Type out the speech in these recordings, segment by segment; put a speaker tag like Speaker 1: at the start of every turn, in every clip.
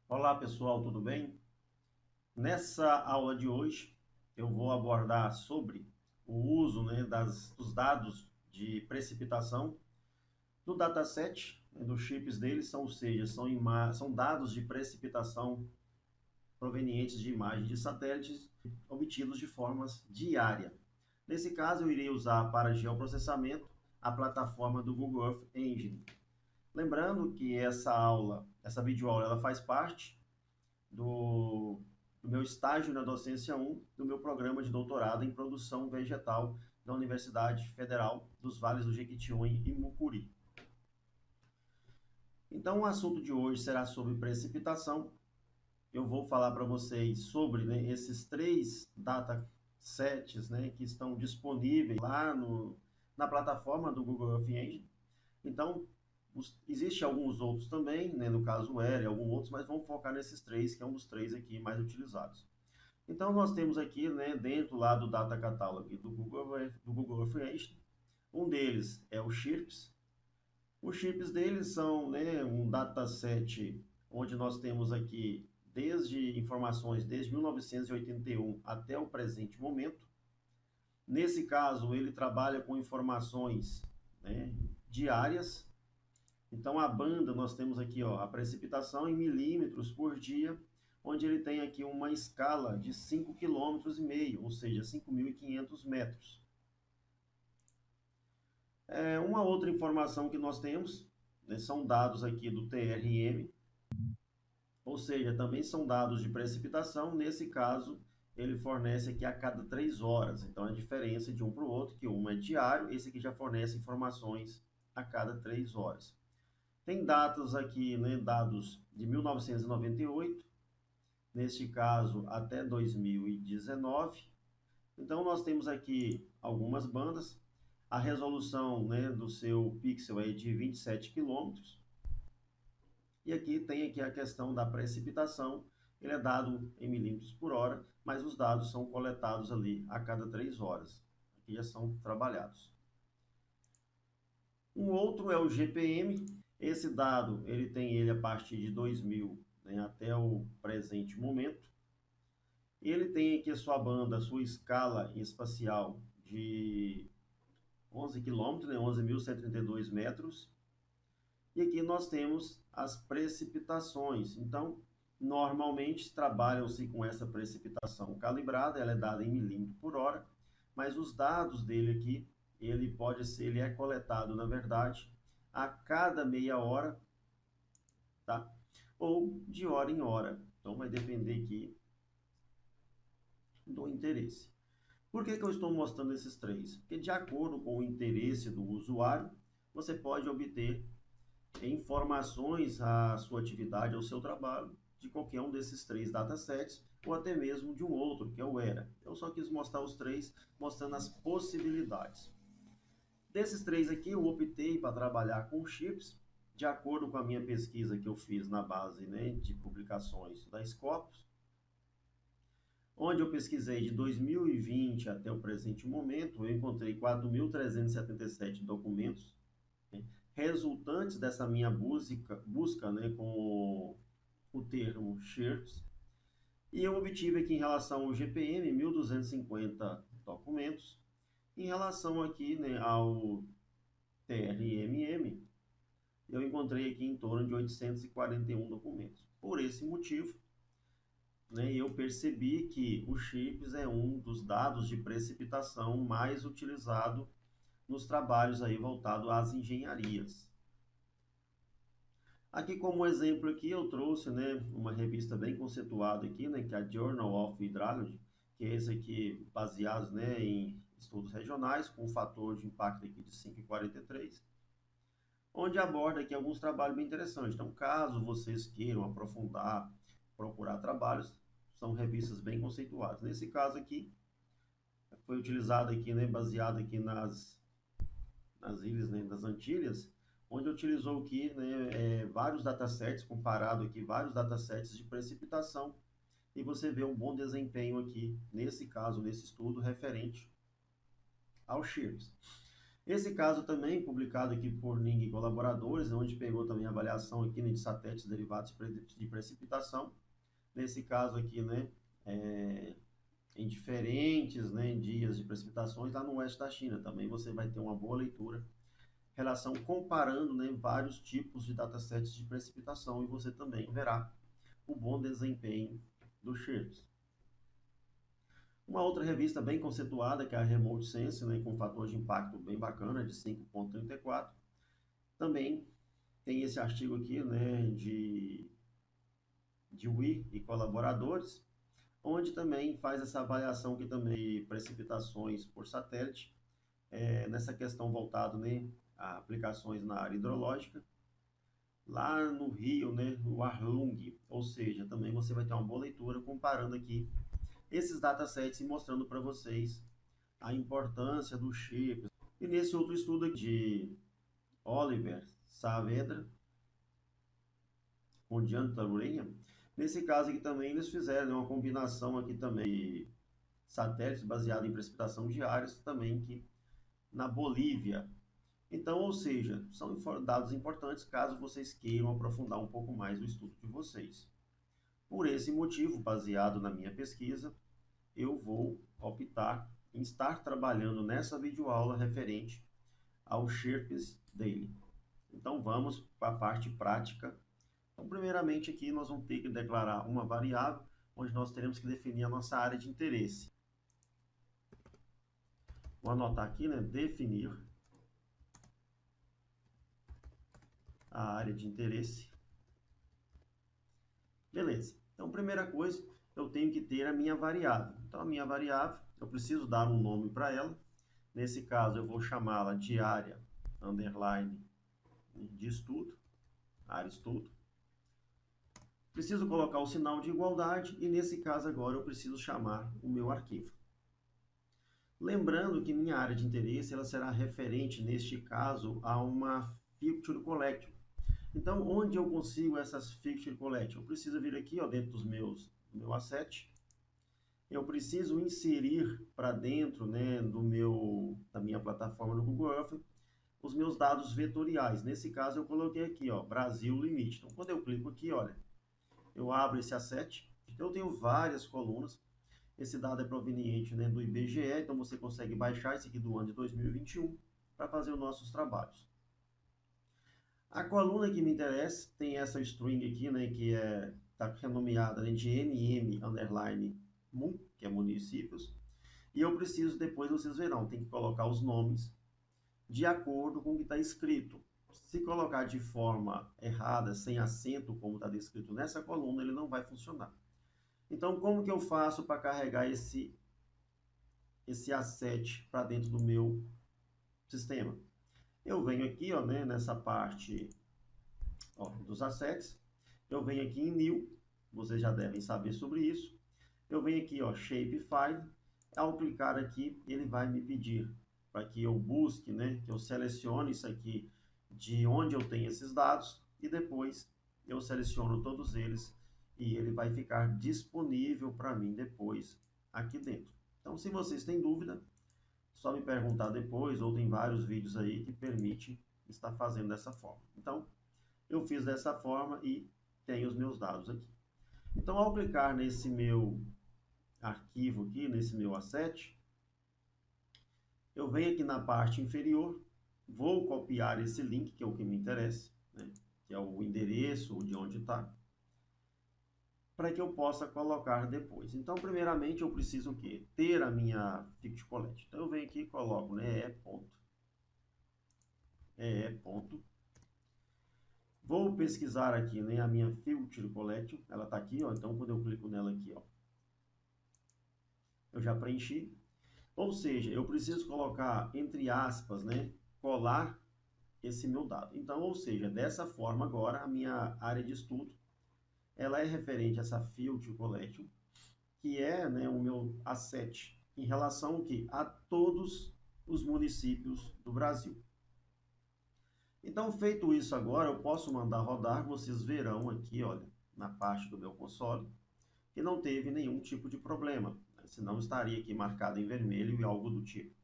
Speaker 1: Olá pessoal, tudo bem? Nessa aula de hoje eu vou abordar sobre o uso, dos dados de precipitação do dataset, dos chips deles, ou seja, são dados de precipitação provenientes de imagens de satélites obtidos de formas diária. Nesse caso, eu irei usar para geoprocessamento a plataforma do Google Earth Engine. Lembrando que essa videoaula, ela faz parte do, do meu estágio na docência 1 do meu programa de doutorado em produção vegetal da Universidade Federal dos Vales do Jequitinhonha e Mucuri. Então, o assunto de hoje será sobre precipitação. Eu vou falar para vocês sobre, esses três datasets, que estão disponíveis lá na plataforma do Google Earth Engine. Então, existe alguns outros também, no caso o R, alguns outros, mas vamos focar nesses três, que é um dos três aqui mais utilizados. Então, nós temos aqui, dentro lá do Data Catalog do Google Earth Engine, um deles é o CHIRPS. Os chips deles são, um dataset onde nós temos aqui desde informações desde 1981 até o presente momento. Nesse caso, ele trabalha com informações, diárias. Então, a banda, nós temos aqui, ó, a precipitação em milímetros por dia, onde ele tem aqui uma escala de 5,5 km, ou seja, 5.500 metros. Uma outra informação que nós temos, são dados aqui do TRM, ou seja, também são dados de precipitação. Nesse caso, ele fornece aqui a cada 3 horas. Então, a diferença de um para o outro, que um é diário, esse aqui já fornece informações a cada 3 horas. Tem dados aqui, dados de 1998, neste caso até 2019. Então, nós temos aqui algumas bandas. A resolução, do seu pixel é de 27 quilômetros. E aqui tem aqui a questão da precipitação. Ele é dado em milímetros por hora, mas os dados são coletados ali a cada 3 horas. Aqui já são trabalhados. Um outro é o GPM. Esse dado, ele tem ele a partir de 2000, até o presente momento. Ele tem aqui a sua banda, a sua escala espacial de 11 km, 11.132 metros. E aqui nós temos as precipitações. Então, normalmente trabalham-se com essa precipitação calibrada, ela é dada em milímetro por hora, mas os dados dele aqui, ele é coletado, na verdade, a cada meia hora, tá? Ou de hora em hora. Então, vai depender aqui do interesse. Por que eu estou mostrando esses três? Porque, de acordo com o interesse do usuário, você pode obter informações à sua atividade, ao seu trabalho, de qualquer um desses três datasets, ou até mesmo de um outro, que é o ERA. Eu só quis mostrar os três, mostrando as possibilidades. Desses três aqui, eu optei para trabalhar com chips, de acordo com a minha pesquisa que eu fiz na base, de publicações da Scopus, onde eu pesquisei de 2020 até o presente momento. Eu encontrei 4.377 documentos, resultantes dessa minha busca, com o termo shares, e eu obtive aqui em relação ao GPM 1.250 documentos. Em relação aqui, ao TRMM, eu encontrei aqui em torno de 841 documentos. Por esse motivo, eu percebi que o chips é um dos dados de precipitação mais utilizado nos trabalhos aí voltado às engenharias. Aqui como exemplo aqui eu trouxe, uma revista bem conceituada aqui, que é a Journal of Hydrology, que é esse aqui baseado, em estudos regionais, com um fator de impacto aqui de 5,43, onde aborda aqui alguns trabalhos bem interessantes. Então, caso vocês queiram aprofundar, procurar trabalhos, são revistas bem conceituadas. Nesse caso aqui, foi utilizado aqui, baseado aqui nas ilhas, das Antilhas, onde utilizou aqui, vários datasets, comparado aqui vários datasets de precipitação, e você vê um bom desempenho aqui, nesse caso, nesse estudo, referente ao Shears. Esse caso também, publicado aqui por Ning e colaboradores, onde pegou também a avaliação aqui, né, de satélites derivados de precipitação. Nesse caso aqui, né, em diferentes, né, dias de precipitações lá no oeste da China. Também você vai ter uma boa leitura, relação comparando, né, vários tipos de datasets de precipitação, e você também verá o bom desempenho dos Sherpas. Uma outra revista bem conceituada, que é a Remote Sense, né, com um fator de impacto bem bacana, de 5,34. Também tem esse artigo aqui, né, de Wei e colaboradores, onde também faz essa avaliação aqui também de precipitações por satélite, nessa questão voltada, né, a aplicações na área hidrológica, lá no Rio, né, no Arlung, ou seja, também você vai ter uma boa leitura comparando aqui esses datasets e mostrando para vocês a importância do chip. E nesse outro estudo aqui de Oliver Saavedra com Diane Tarurenha, nesse caso aqui também eles fizeram uma combinação aqui também de satélites baseados em precipitação diárias, também que na Bolívia. Então, ou seja, são dados importantes caso vocês queiram aprofundar um pouco mais o estudo de vocês. Por esse motivo, baseado na minha pesquisa, eu vou optar em estar trabalhando nessa videoaula referente ao Sherpas Daily. Então, vamos para a parte prática. Então, primeiramente aqui nós vamos ter que declarar uma variável, onde nós teremos que definir a nossa área de interesse. Vou anotar aqui, né, definir a área de interesse. Beleza. Então, primeira coisa, eu tenho que ter a minha variável. Então, a minha variável, eu preciso dar um nome para ela. Nesse caso, eu vou chamá-la de área, underline, de estudo, área estudo. Preciso colocar o sinal de igualdade e, nesse caso, agora eu preciso chamar o meu arquivo. Lembrando que minha área de interesse ela será referente, neste caso, a uma Feature Collection. Então, onde eu consigo essas Feature Collection? Eu preciso vir aqui, ó, dentro do meu asset. Eu preciso inserir para dentro, né, da minha plataforma no Google Earth os meus dados vetoriais. Nesse caso, eu coloquei aqui, ó, Brasil Limite. Então, quando eu clico aqui, olha, eu abro esse asset. Eu tenho várias colunas. Esse dado é proveniente, né, do IBGE, então você consegue baixar esse aqui do ano de 2021 para fazer os nossos trabalhos. A coluna que me interessa tem essa string aqui, né, que está renomeada, né, de NM_MUN, que é municípios. E eu preciso, depois vocês verão, tem que colocar os nomes de acordo com o que está escrito. Se colocar de forma errada, sem acento, como está descrito nessa coluna, ele não vai funcionar. Então, como que eu faço para carregar esse asset para dentro do meu sistema? Eu venho aqui, ó, né, nessa parte, ó, dos assets, eu venho aqui em New, vocês já devem saber sobre isso. Eu venho aqui, ó, Shapefile. Ao clicar aqui, ele vai me pedir para que eu busque, né, que eu selecione isso aqui de onde eu tenho esses dados e depois eu seleciono todos eles e ele vai ficar disponível para mim depois aqui dentro. Então, se vocês têm dúvida, só me perguntar depois, ou tem vários vídeos aí que permite estar fazendo dessa forma. Então, eu fiz dessa forma e tenho os meus dados aqui. Então, ao clicar nesse meu arquivo aqui, nesse meu asset, eu venho aqui na parte inferior, vou copiar esse link, que é o que me interessa, né, que é o endereço de onde está, para que eu possa colocar depois. Então, primeiramente, eu preciso o quê? Ter a minha Feature Collection. Então, eu venho aqui e coloco, né, ponto. Vou pesquisar aqui, né, a minha Feature Collection. Ela está aqui, ó. Então, quando eu clico nela aqui, ó, eu já preenchi. Ou seja, eu preciso colocar, entre aspas, né, colar esse meu dado. Então, ou seja, dessa forma agora, a minha área de estudo, ela é referente a essa Feature Collection, que é, né, o meu asset em relação a todos os municípios do Brasil. Então, feito isso agora, eu posso mandar rodar, vocês verão aqui, olha, na parte do meu console, que não teve nenhum tipo de problema, né? Senão estaria aqui marcado em vermelho e algo do tipo.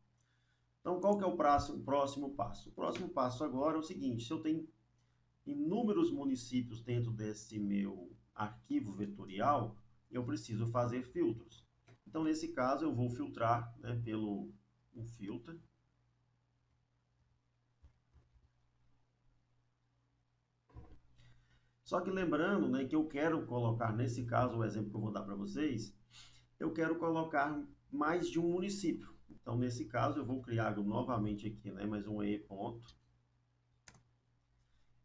Speaker 1: Então, qual que é o próximo passo? O próximo passo agora é o seguinte, se eu tenho inúmeros municípios dentro desse meu arquivo vetorial, eu preciso fazer filtros. Então, nesse caso, eu vou filtrar, né, pelo um filter. Só que lembrando, né, que eu quero colocar, nesse caso, o exemplo que eu vou dar para vocês, eu quero colocar mais de um município. Então, nesse caso, eu vou criar novamente aqui, né, mais um e ponto.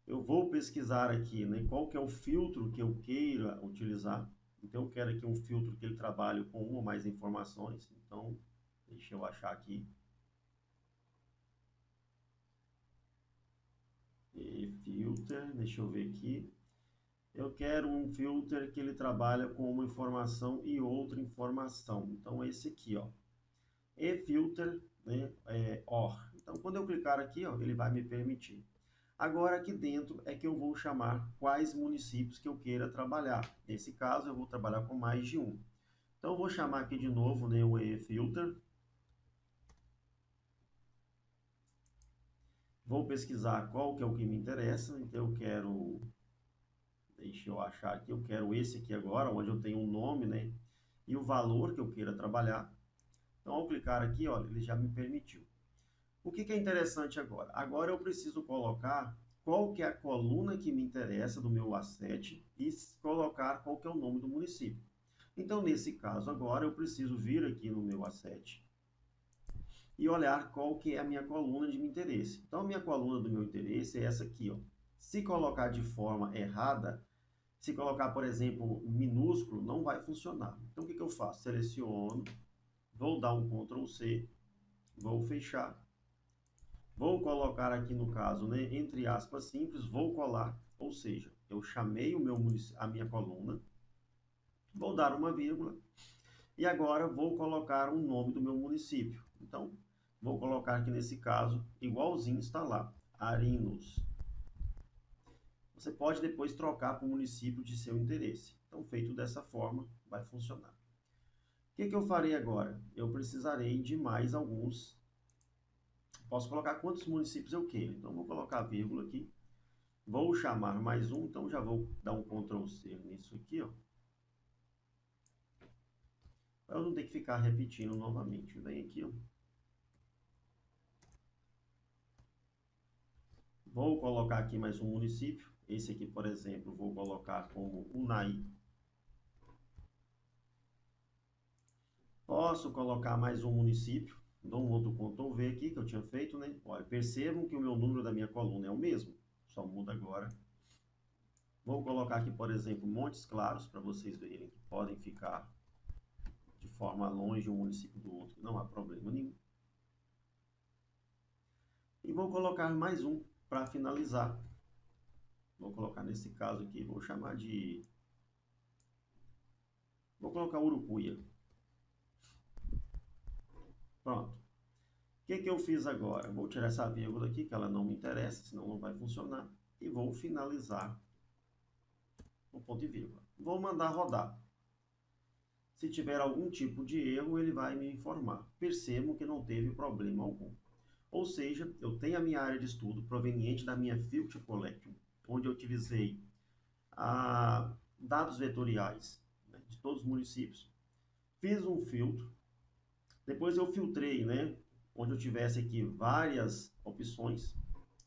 Speaker 1: Eu vou pesquisar aqui, né, qual que é o filtro que eu queira utilizar. Então, eu quero aqui um filtro que ele trabalhe com uma ou mais informações. Então, deixa eu achar aqui. E filter, deixa eu ver aqui. Eu quero um filter que ele trabalha com uma informação e outra informação. Então, esse aqui, ó. E filter, né, OR. Então, quando eu clicar aqui, ó, ele vai me permitir. Agora, aqui dentro é que eu vou chamar quais municípios que eu queira trabalhar. Nesse caso, eu vou trabalhar com mais de um. Então, eu vou chamar aqui de novo, né, o e-filter. Vou pesquisar qual que é o que me interessa. Então, eu quero... Deixa eu achar aqui. Eu quero esse aqui agora, onde eu tenho um nome, né, e o valor que eu queira trabalhar. Então, ao clicar aqui, olha, ele já me permitiu. O que é interessante agora? Agora eu preciso colocar qual que é a coluna que me interessa do meu asset e colocar qual que é o nome do município. Então, nesse caso agora, eu preciso vir aqui no meu asset e olhar qual que é a minha coluna de interesse. Então, a minha coluna do meu interesse é essa aqui, ó. Se colocar de forma errada, se colocar, por exemplo, minúsculo, não vai funcionar. Então, o que eu faço? Seleciono, vou dar um Ctrl C, vou fechar. Vou colocar aqui no caso, né, entre aspas simples, vou colar, ou seja, eu chamei a minha coluna, vou dar uma vírgula, e agora vou colocar o nome do meu município. Então, vou colocar aqui nesse caso, igualzinho está lá, Arinos. Você pode depois trocar para o município de seu interesse. Então, feito dessa forma, vai funcionar. O que eu farei agora? Eu precisarei de mais alguns. Posso colocar quantos municípios eu queiro. Então, vou colocar vírgula aqui. Vou chamar mais um, então já vou dar um Ctrl C nisso aqui, ó. Para eu não ter que ficar repetindo novamente. Vem aqui, ó. Vou colocar aqui mais um município. Esse aqui, por exemplo, vou colocar como Unai. Posso colocar mais um município. Dou um outro Ctrl V aqui, que eu tinha feito, né? Olha, percebam que o meu número da minha coluna é o mesmo. Só muda agora. Vou colocar aqui, por exemplo, Montes Claros, para vocês verem que podem ficar de forma longe um município do outro. Não há problema nenhum. E vou colocar mais um para finalizar. Vou colocar nesse caso aqui, vou chamar de... Vou colocar Urucuia. Pronto. O que eu fiz agora? Vou tirar essa vírgula aqui, que ela não me interessa, senão não vai funcionar. E vou finalizar o ponto e vírgula. Vou mandar rodar. Se tiver algum tipo de erro, ele vai me informar. Percebam que não teve problema algum. Ou seja, eu tenho a minha área de estudo proveniente da minha Filter Collection, onde eu utilizei dados vetoriais, né, de todos os municípios. Fiz um filtro. Depois eu filtrei, né, onde eu tivesse aqui várias opções.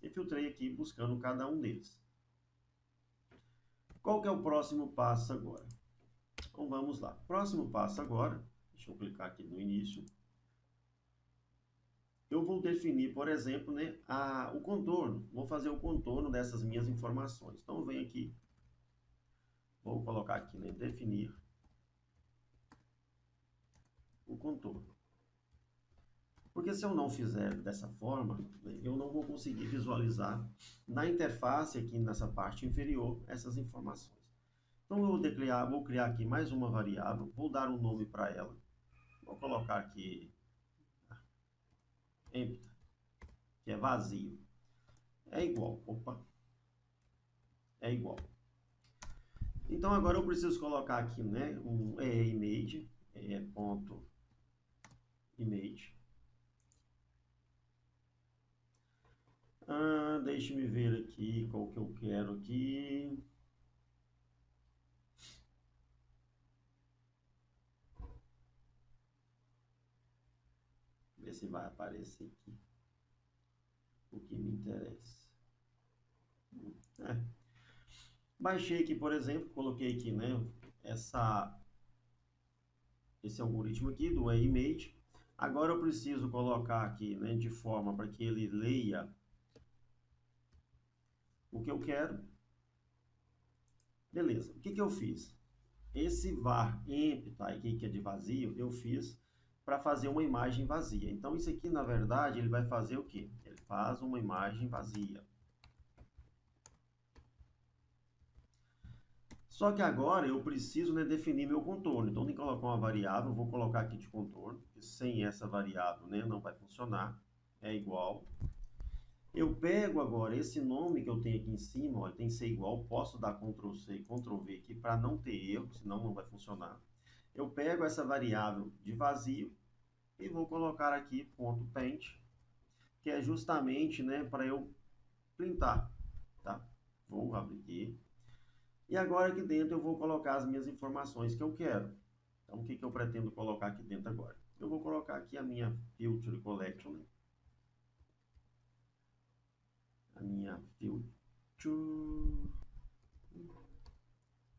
Speaker 1: E filtrei aqui buscando cada um deles. Qual que é o próximo passo agora? Então vamos lá. Próximo passo agora, deixa eu clicar aqui no início. Eu vou definir, por exemplo, né, o contorno. Vou fazer o contorno dessas minhas informações. Então eu venho aqui, vou colocar aqui, né, definir o contorno. Porque se eu não fizer dessa forma, né, eu não vou conseguir visualizar na interface aqui nessa parte inferior essas informações. Então eu vou criar aqui mais uma variável, vou dar um nome para ela. Vou colocar aqui empty, que é vazio. É igual, opa, é igual. Então agora eu preciso colocar aqui, né, um image, ponto image. Deixe-me ver aqui qual que eu quero aqui. Ver se vai aparecer aqui o que me interessa. Baixei aqui, por exemplo, coloquei aqui, né, esse algoritmo aqui do image. Agora eu preciso colocar aqui, né, de forma para que ele leia o que eu quero. Beleza, o que eu fiz? Esse var emp, tá, aqui que é de vazio, eu fiz para fazer uma imagem vazia. Então isso aqui, na verdade, ele vai fazer o quê? Ele faz uma imagem vazia. Só que agora eu preciso, né, definir meu contorno. Então, tem que colocar uma variável, eu vou colocar aqui de contorno, porque sem essa variável, né, não vai funcionar. É igual. Eu pego agora esse nome que eu tenho aqui em cima, ó, tem que ser igual, posso dar Ctrl C e Ctrl V aqui para não ter erro, senão não vai funcionar. Eu pego essa variável de vazio e vou colocar aqui .paint, que é justamente, né, para eu printar, tá? Vou abrir aqui. E agora aqui dentro eu vou colocar as minhas informações que eu quero. Então, o que eu pretendo colocar aqui dentro agora? Eu vou colocar aqui a minha Filter Collection, né? A minha Filter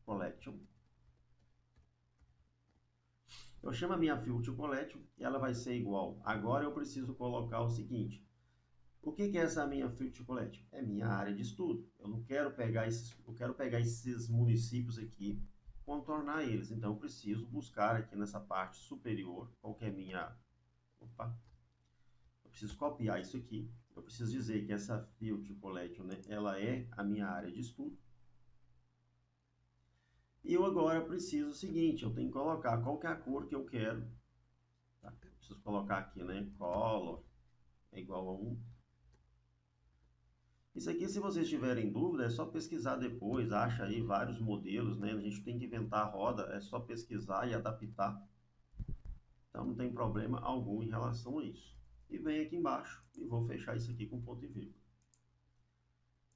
Speaker 1: Collection. Eu chamo a minha Filter Collection e ela vai ser igual. Agora eu preciso colocar o seguinte. O que é essa minha Filter Collection? É minha área de estudo. Eu não quero pegar eu quero pegar esses municípios aqui, contornar eles. Então eu preciso buscar aqui nessa parte superior, qual que é a minha... Opa! Eu preciso copiar isso aqui. Eu preciso dizer que essa Filter Collection, né, ela é a minha área de estudo. E eu agora preciso o seguinte, eu tenho que colocar qual que é a cor que eu quero. Tá? Eu preciso colocar aqui, né, color é igual a 1. Isso aqui, se vocês tiverem dúvida, é só pesquisar depois, acha aí vários modelos, né? A gente tem que inventar a roda, é só pesquisar e adaptar. Então não tem problema algum em relação a isso. E venho aqui embaixo e vou fechar isso aqui com ponto e vírgula.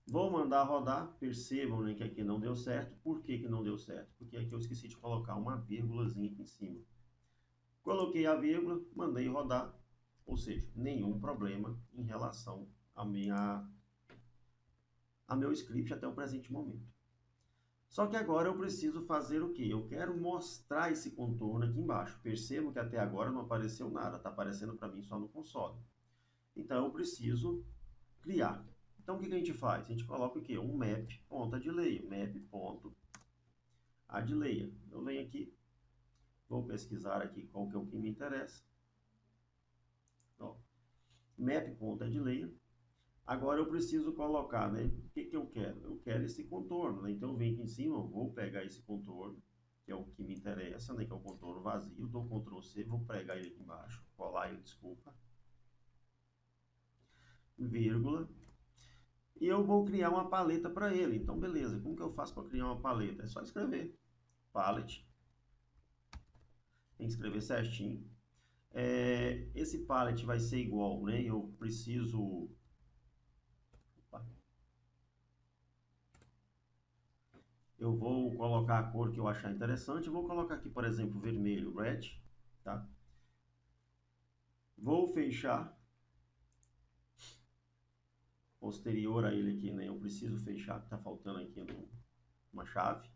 Speaker 1: Vou mandar rodar, percebam, né, que aqui não deu certo. Por que não deu certo? Porque aqui eu esqueci de colocar uma vírgulazinha aqui em cima. Coloquei a vírgula, mandei rodar, ou seja, nenhum problema em relação a meu script até o presente momento. Só que agora eu preciso fazer o quê? Eu quero mostrar esse contorno aqui embaixo. Percebam que até agora não apareceu nada, está aparecendo para mim só no console. Então eu preciso criar. Então o que a gente faz? A gente coloca o quê? Um map.adlayer, map.adlayer. Eu venho aqui, vou pesquisar aqui qual que é o que me interessa. Map.adlayer. Agora eu preciso colocar, né? O que eu quero? Eu quero esse contorno, né? Então eu venho aqui em cima, eu vou pegar esse contorno, que é o que me interessa, né? Que é o contorno vazio, dou Ctrl C, vou pregar ele aqui embaixo, colar ele, desculpa, vírgula, e eu vou criar uma paleta para ele. Então, beleza, como que eu faço para criar uma paleta? É só escrever, palette, tem que escrever certinho. Esse palette vai ser igual, né? Eu preciso... Eu vou colocar a cor que eu achar interessante. Vou colocar aqui, por exemplo, vermelho, red, tá? Vou fechar. Posterior a ele aqui, né? Eu preciso fechar, tá faltando aqui uma chave.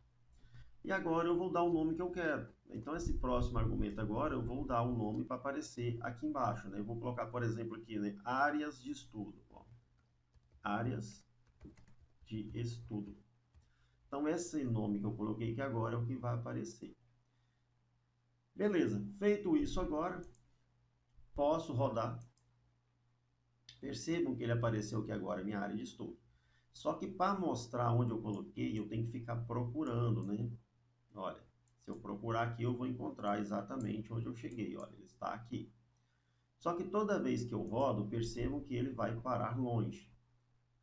Speaker 1: E agora eu vou dar o nome que eu quero. Então, esse próximo argumento agora, eu vou dar um nome para aparecer aqui embaixo, né? Eu vou colocar, por exemplo, aqui, né? Áreas de estudo. Ó. Áreas de estudo. Então, esse nome que eu coloquei aqui agora é o que vai aparecer. Beleza. Feito isso agora, posso rodar. Percebam que ele apareceu aqui agora, minha área de estudo. Só que para mostrar onde eu coloquei, eu tenho que ficar procurando, né? Olha, se eu procurar aqui, eu vou encontrar exatamente onde eu cheguei. Olha, ele está aqui. Só que toda vez que eu rodo, percebam que ele vai parar longe.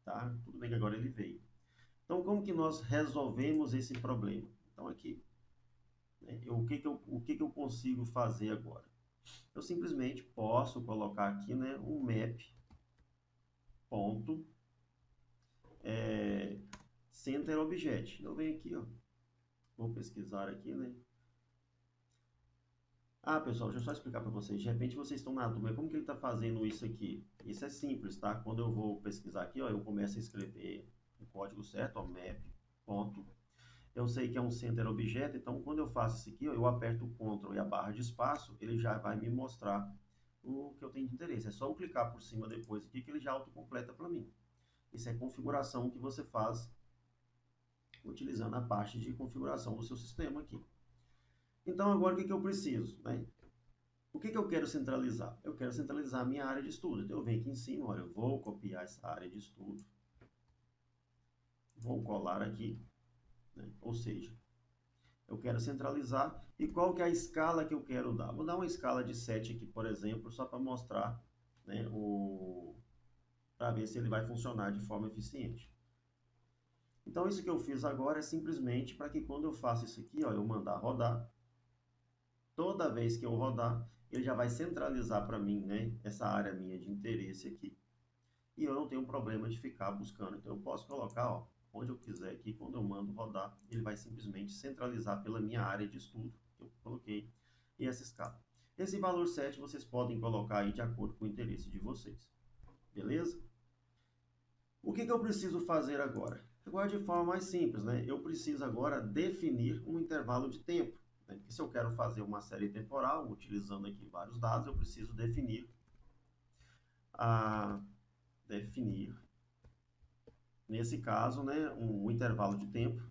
Speaker 1: Tá? Tudo bem que agora ele veio. Então, como que nós resolvemos esse problema? Então, aqui, né, o que eu consigo fazer agora? Eu simplesmente posso colocar aqui, né, um map ponto Center Object. Eu venho aqui, ó, vou pesquisar aqui, né? Ah, pessoal, deixa eu só explicar para vocês. De repente vocês estão na dúvida, como que ele está fazendo isso aqui? Isso é simples, tá? Quando eu vou pesquisar aqui, ó, eu começo a escrever o código certo, ó, map, ponto. Eu sei que é um center objeto, então quando eu faço isso aqui, ó, eu aperto o Ctrl e a barra de espaço, ele já vai me mostrar o que eu tenho de interesse. É só eu clicar por cima depois aqui que ele já autocompleta para mim. Isso é configuração que você faz utilizando a parte de configuração do seu sistema aqui. Então agora o que eu preciso, né? O que eu quero centralizar? Eu quero centralizar a minha área de estudo. Então eu venho aqui em cima, olha, eu vou copiar essa área de estudo, vou colar aqui, né? Ou seja, eu quero centralizar. E qual que é a escala que eu quero dar? Vou dar uma escala de 7 aqui, por exemplo, só para mostrar, né, para ver se ele vai funcionar de forma eficiente. Então isso que eu fiz agora é simplesmente para que quando eu faço isso aqui, ó, eu mandar rodar, toda vez que eu rodar, ele já vai centralizar para mim, né, essa área minha de interesse aqui. E eu não tenho problema de ficar buscando. Então eu posso colocar, ó, onde eu quiser aqui, quando eu mando rodar, ele vai simplesmente centralizar pela minha área de estudo que eu coloquei e essa escala. Esse valor 7 vocês podem colocar aí de acordo com o interesse de vocês. Beleza? O que eu preciso fazer agora? Agora de forma mais simples, né? Eu preciso agora definir um intervalo de tempo. Né? Porque se eu quero fazer uma série temporal, utilizando aqui vários dados, eu preciso definir nesse caso, né, um intervalo de tempo.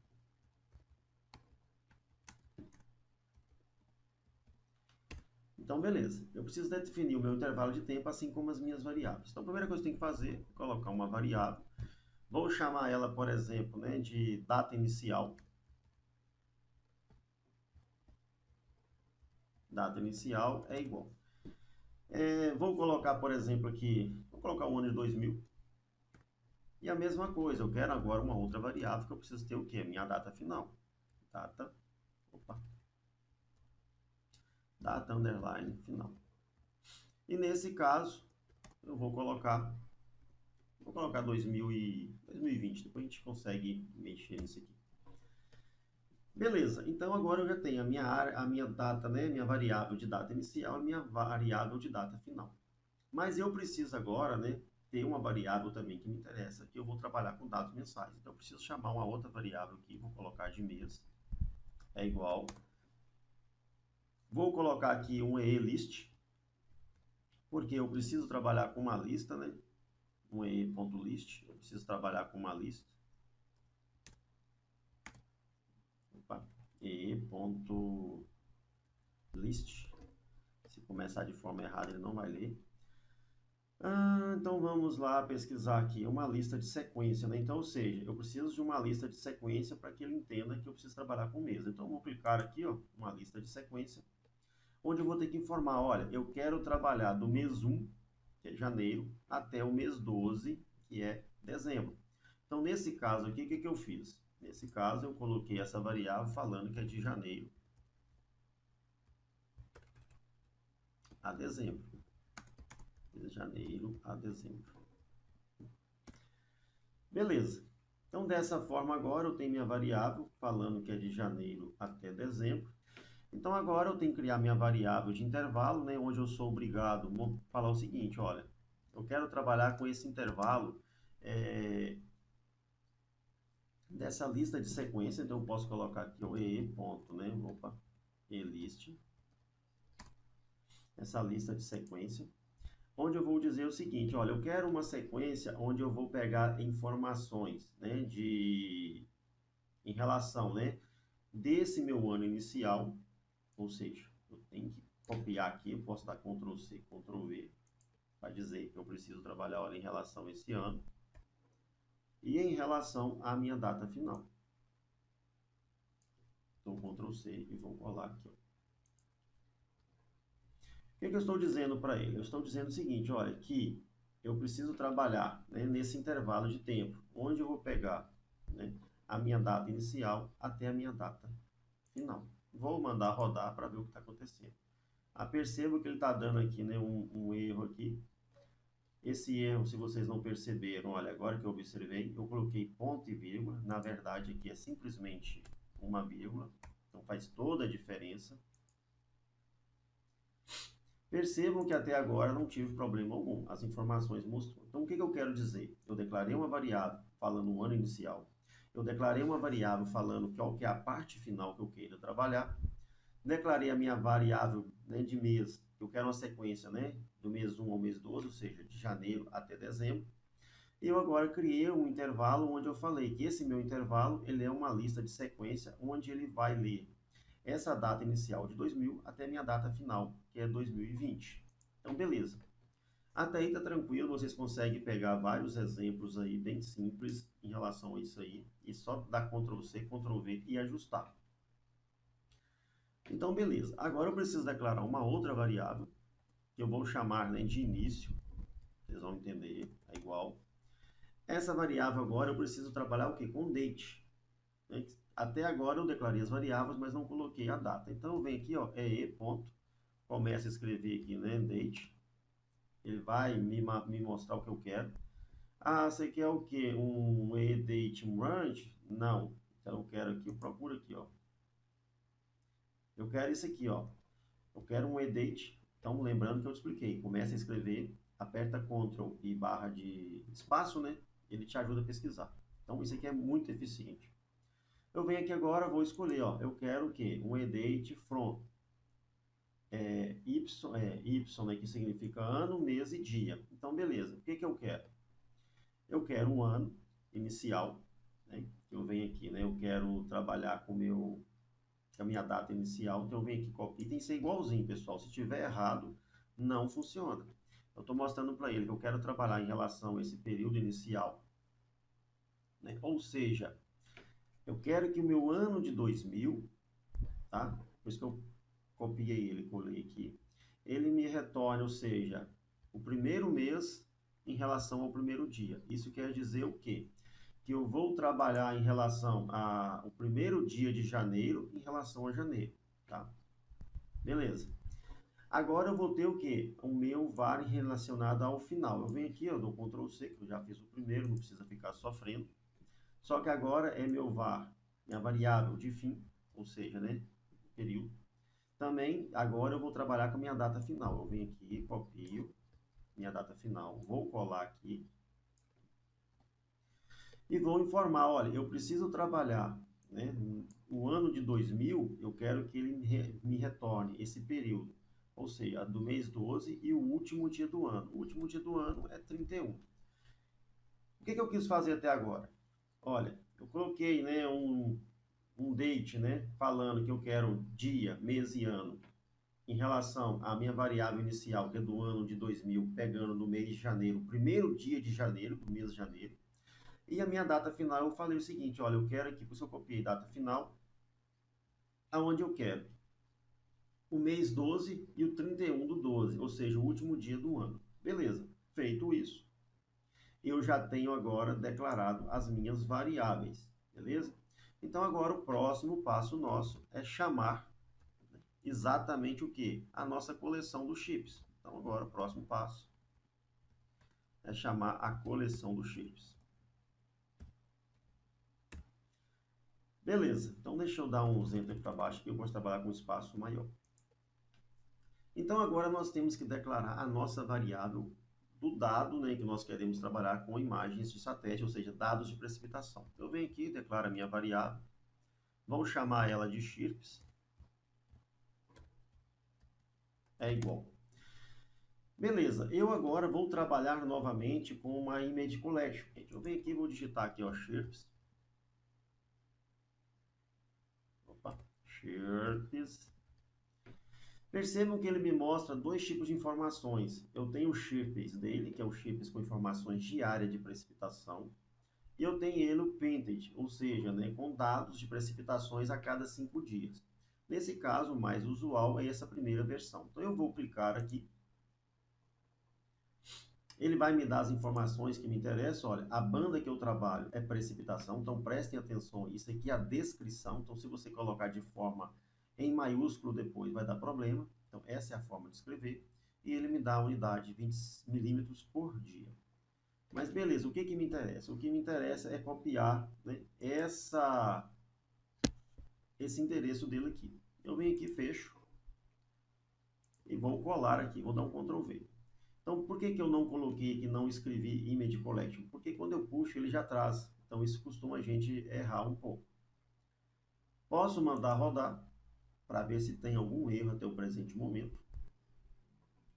Speaker 1: Então, beleza. Eu preciso definir o meu intervalo de tempo, assim como as minhas variáveis. Então, a primeira coisa que eu tenho que fazer é colocar uma variável. Vou chamar ela, por exemplo, né, de data inicial. Data inicial é igual. Vou colocar, por exemplo, aqui, vou colocar o ano de 2000. E a mesma coisa, eu quero agora uma outra variável que eu preciso ter o quê? Minha data final. Data underline final. E nesse caso, eu vou colocar 2020, depois a gente consegue mexer nisso aqui. Beleza, então agora eu já tenho a minha data, né, minha variável de data inicial e minha variável de data final. Mas eu preciso agora, né, ter uma variável também que me interessa, que eu vou trabalhar com dados mensais. Então eu preciso chamar uma outra variável aqui, vou colocar de mês, é igual. Vou colocar aqui um EList, porque eu preciso trabalhar com uma lista, né? Um e.list, eu preciso trabalhar com uma lista. e.list. Se começar de forma errada, ele não vai ler. Então vamos lá pesquisar aqui uma lista de sequência, né? Então, ou seja, eu preciso de uma lista de sequência para que ele entenda que eu preciso trabalhar com mês. Então, eu vou clicar aqui, ó, uma lista de sequência, onde eu vou ter que informar, olha, eu quero trabalhar do mês 1, que é janeiro, até o mês 12, que é dezembro. Então, nesse caso aqui, o que eu fiz? Nesse caso, eu coloquei essa variável falando que é de janeiro a dezembro. De janeiro a dezembro. Beleza. Então, dessa forma, agora eu tenho minha variável falando que é de janeiro até dezembro. Então, agora eu tenho que criar minha variável de intervalo, né, onde eu sou obrigado a falar o seguinte, olha, eu quero trabalhar com esse intervalo dessa lista de sequência, então eu posso colocar aqui o ponto, né, elist, essa lista de sequência, onde eu vou dizer o seguinte, olha, eu quero uma sequência onde eu vou pegar informações, né, em relação, né, desse meu ano inicial, ou seja, eu tenho que copiar aqui, eu posso dar Ctrl C, Ctrl V, para dizer que eu preciso trabalhar, olha, em relação a esse ano, e em relação à minha data final. Então, Ctrl C e vou colar aqui, ó. O que eu estou dizendo para ele? Eu estou dizendo o seguinte, olha, que eu preciso trabalhar, né, nesse intervalo de tempo, onde eu vou pegar, né, a minha data inicial até a minha data final. Vou mandar rodar para ver o que está acontecendo. Percebo que ele está dando aqui, né, um erro aqui, Esse erro, se vocês não perceberam, olha, agora que eu observei, eu coloquei ponto e vírgula. Na verdade, aqui é simplesmente uma vírgula. Então, faz toda a diferença. Percebam que até agora não tive problema algum. As informações mostrou. Então, o que eu quero dizer? Eu declarei uma variável falando o ano inicial. Eu declarei uma variável falando que é a parte final que eu queira trabalhar. Declarei a minha variável, né, de mês. Eu quero uma sequência, né, do mês 1 ao mês 12, ou seja, de janeiro até dezembro. E eu agora criei um intervalo onde eu falei que esse meu intervalo ele é uma lista de sequência onde ele vai ler essa data inicial de 2000 até a minha data final, que é 2020. Então, beleza. Até aí tá tranquilo, vocês conseguem pegar vários exemplos aí bem simples em relação a isso aí e só dar Ctrl C, Ctrl V e ajustar. Então, beleza. Agora eu preciso declarar uma outra variável que eu vou chamar, né, de início. Vocês vão entender, é igual. Essa variável agora eu preciso trabalhar o quê? Com date. Né? Até agora eu declarei as variáveis, mas não coloquei a data. Então eu venho aqui, ó, ponto, começo a escrever aqui, né, date. Ele vai me mostrar o que eu quero. Ah, você quer o quê? Um edate range? Não. Então eu quero aqui, eu procuro aqui, ó. Eu quero isso aqui, ó. Eu quero um edate. Então, lembrando que eu te expliquei. Começa a escrever, aperta Ctrl e barra de espaço, né? Ele te ajuda a pesquisar. Então, isso aqui é muito eficiente. Eu venho aqui agora, vou escolher, ó. Eu quero o quê? Um edate from. Y, né, que significa ano, mês e dia. Então, beleza. O que que eu quero? Eu quero um ano inicial, né? Eu venho aqui, né? Eu quero trabalhar com a minha data inicial, então eu venho aqui, copio. E tem que ser igualzinho, pessoal. Se tiver errado, não funciona. Eu estou mostrando para ele que eu quero trabalhar em relação a esse período inicial, né? Ou seja, eu quero que o meu ano de 2000, tá? Por isso que eu copiei ele, colei aqui, ele me retorne, ou seja, o primeiro mês em relação ao primeiro dia. Isso quer dizer o quê? Que eu vou trabalhar em relação ao primeiro dia de janeiro em relação a janeiro, tá? Beleza. Agora eu vou ter o quê? O meu var relacionado ao final. Eu venho aqui, eu dou Ctrl C, que eu já fiz o primeiro, não precisa ficar sofrendo. Só que agora é meu var, minha variável de fim, ou seja, né, período. Também, agora eu vou trabalhar com a minha data final. Eu venho aqui, copio minha data final, vou colar aqui. E vou informar, olha, eu preciso trabalhar, né, o ano de 2000, eu quero que ele me retorne esse período. Ou seja, do mês 12 e o último dia do ano. O último dia do ano é 31. O que eu quis fazer até agora? Olha, eu coloquei, né, um date, né, falando que eu quero dia, mês e ano em relação à minha variável inicial, que é do ano de 2000, pegando no mês de janeiro, primeiro dia de janeiro, do mês de janeiro. E a minha data final, eu falei o seguinte, olha, eu quero aqui, por isso eu copiei data final, aonde eu quero o mês 12 e o 31 do 12, ou seja, o último dia do ano. Beleza, feito isso, eu já tenho agora declarado as minhas variáveis, beleza? Então agora o próximo passo nosso é chamar exatamente o que? A nossa coleção dos chips. Então agora o próximo passo é chamar a coleção dos chips. Beleza, então deixa eu dar um enter aqui para baixo que eu gosto de trabalhar com espaço maior. Então agora nós temos que declarar a nossa variável do dado, né, que nós queremos trabalhar com imagens de satélite, ou seja, dados de precipitação. Eu venho aqui, declaro a minha variável, vamos chamar ela de chirps, é igual. Beleza, eu agora vou trabalhar novamente com uma image collection. Eu venho aqui e vou digitar aqui, ó, chirps. Opa, chirps. Percebam que ele me mostra dois tipos de informações. Eu tenho o chirps dele, que é o chirps com informações de área de precipitação. E eu tenho ele o Painted, ou seja, né, com dados de precipitações a cada 5 dias. Nesse caso, o mais usual é essa primeira versão. Então eu vou clicar aqui. Ele vai me dar as informações que me interessam. Olha, a banda que eu trabalho é precipitação, então prestem atenção. Isso aqui é a descrição. Então, se você colocar de forma em maiúsculo depois, vai dar problema. Então, essa é a forma de escrever. e ele me dá a unidade 20 milímetros por dia. Mas beleza, o que me interessa? O que me interessa é copiar, né, esse endereço dele aqui. Eu venho aqui, fecho, e vou colar aqui, vou dar um Ctrl V. Então, por que eu não coloquei aqui, não escrevi Image Collection? Porque quando eu puxo, ele já traz. Então, isso costuma a gente errar um pouco. Posso mandar rodar, para ver se tem algum erro até o presente momento.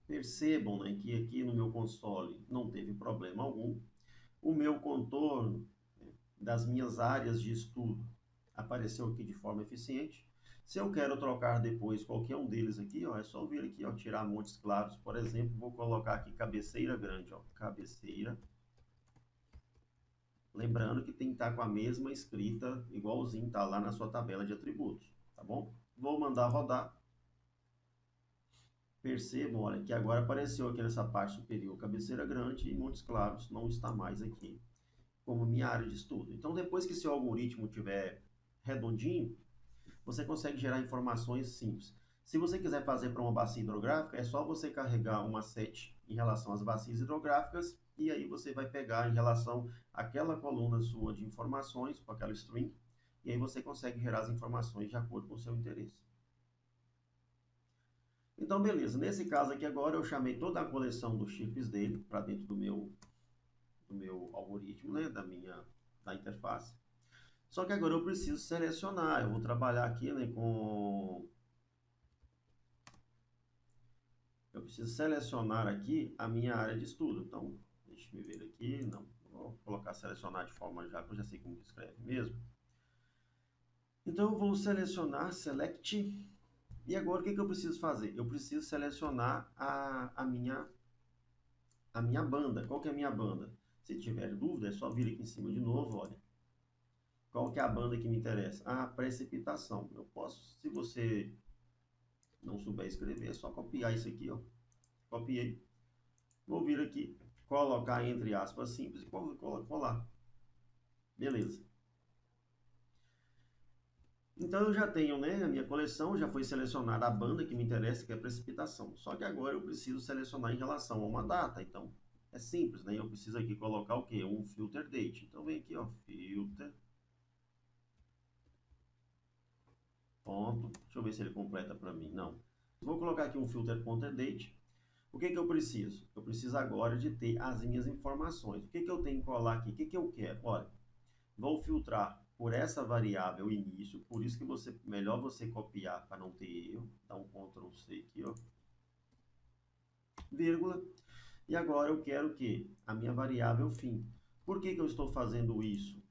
Speaker 1: Percebam, né, que aqui no meu console não teve problema algum. O meu contorno, né, das minhas áreas de estudo apareceu aqui de forma eficiente. Se eu quero trocar depois qualquer um deles aqui, ó, é só vir aqui, ó, tirar Montes Claros, por exemplo, vou colocar aqui Cabeceira Grande, ó, Cabeceira. Lembrando que tem que estar com a mesma escrita, igualzinho tá lá na sua tabela de atributos, tá bom? Vou mandar rodar. Percebam, olha, que agora apareceu aqui nessa parte superior Cabeceira Grande e Montes Claros não está mais aqui como minha área de estudo. Então, depois que seu algoritmo tiver redondinho, você consegue gerar informações simples. Se você quiser fazer para uma bacia hidrográfica, é só você carregar uma set em relação às bacias hidrográficas e aí você vai pegar em relação àquela coluna sua de informações, com aquela string, e aí você consegue gerar as informações de acordo com o seu interesse. Então, beleza. Nesse caso aqui agora, eu chamei toda a coleção dos chips dele para dentro do meu algoritmo, né, da interface. Só que agora eu preciso selecionar. Eu vou trabalhar aqui, né, eu preciso selecionar aqui a minha área de estudo. Então, deixa eu ver aqui. Não, vou colocar selecionar de forma já, que eu já sei como que escreve mesmo. Então, eu vou selecionar, select. E agora, o que eu preciso fazer? Eu preciso selecionar a minha banda. Qual que é a minha banda? Se tiver dúvida, é só vir aqui em cima de novo, olha. Qual que é a banda que me interessa? A precipitação. Eu posso, se você não souber escrever, é só copiar isso aqui, ó. Copiei. Vou vir aqui, colocar entre aspas simples e colar. Beleza. Então eu já tenho, né, a minha coleção, já foi selecionada a banda que me interessa, que é a precipitação. Só que agora eu preciso selecionar em relação a uma data. Então é simples, né? Eu preciso aqui colocar o quê? Um filter date. Então vem aqui, ó, filter. Ponto. Deixa eu ver se ele completa para mim. Não. Vou colocar aqui um filter content date. O que eu preciso? Eu preciso agora de ter as minhas informações. O que eu tenho que colar aqui? O que eu quero? Olha, vou filtrar por essa variável início, por isso que melhor você copiar para não ter erro. Dá um Ctrl C aqui, ó. Vírgula. E agora eu quero o quê? A minha variável fim. Por que eu estou fazendo isso?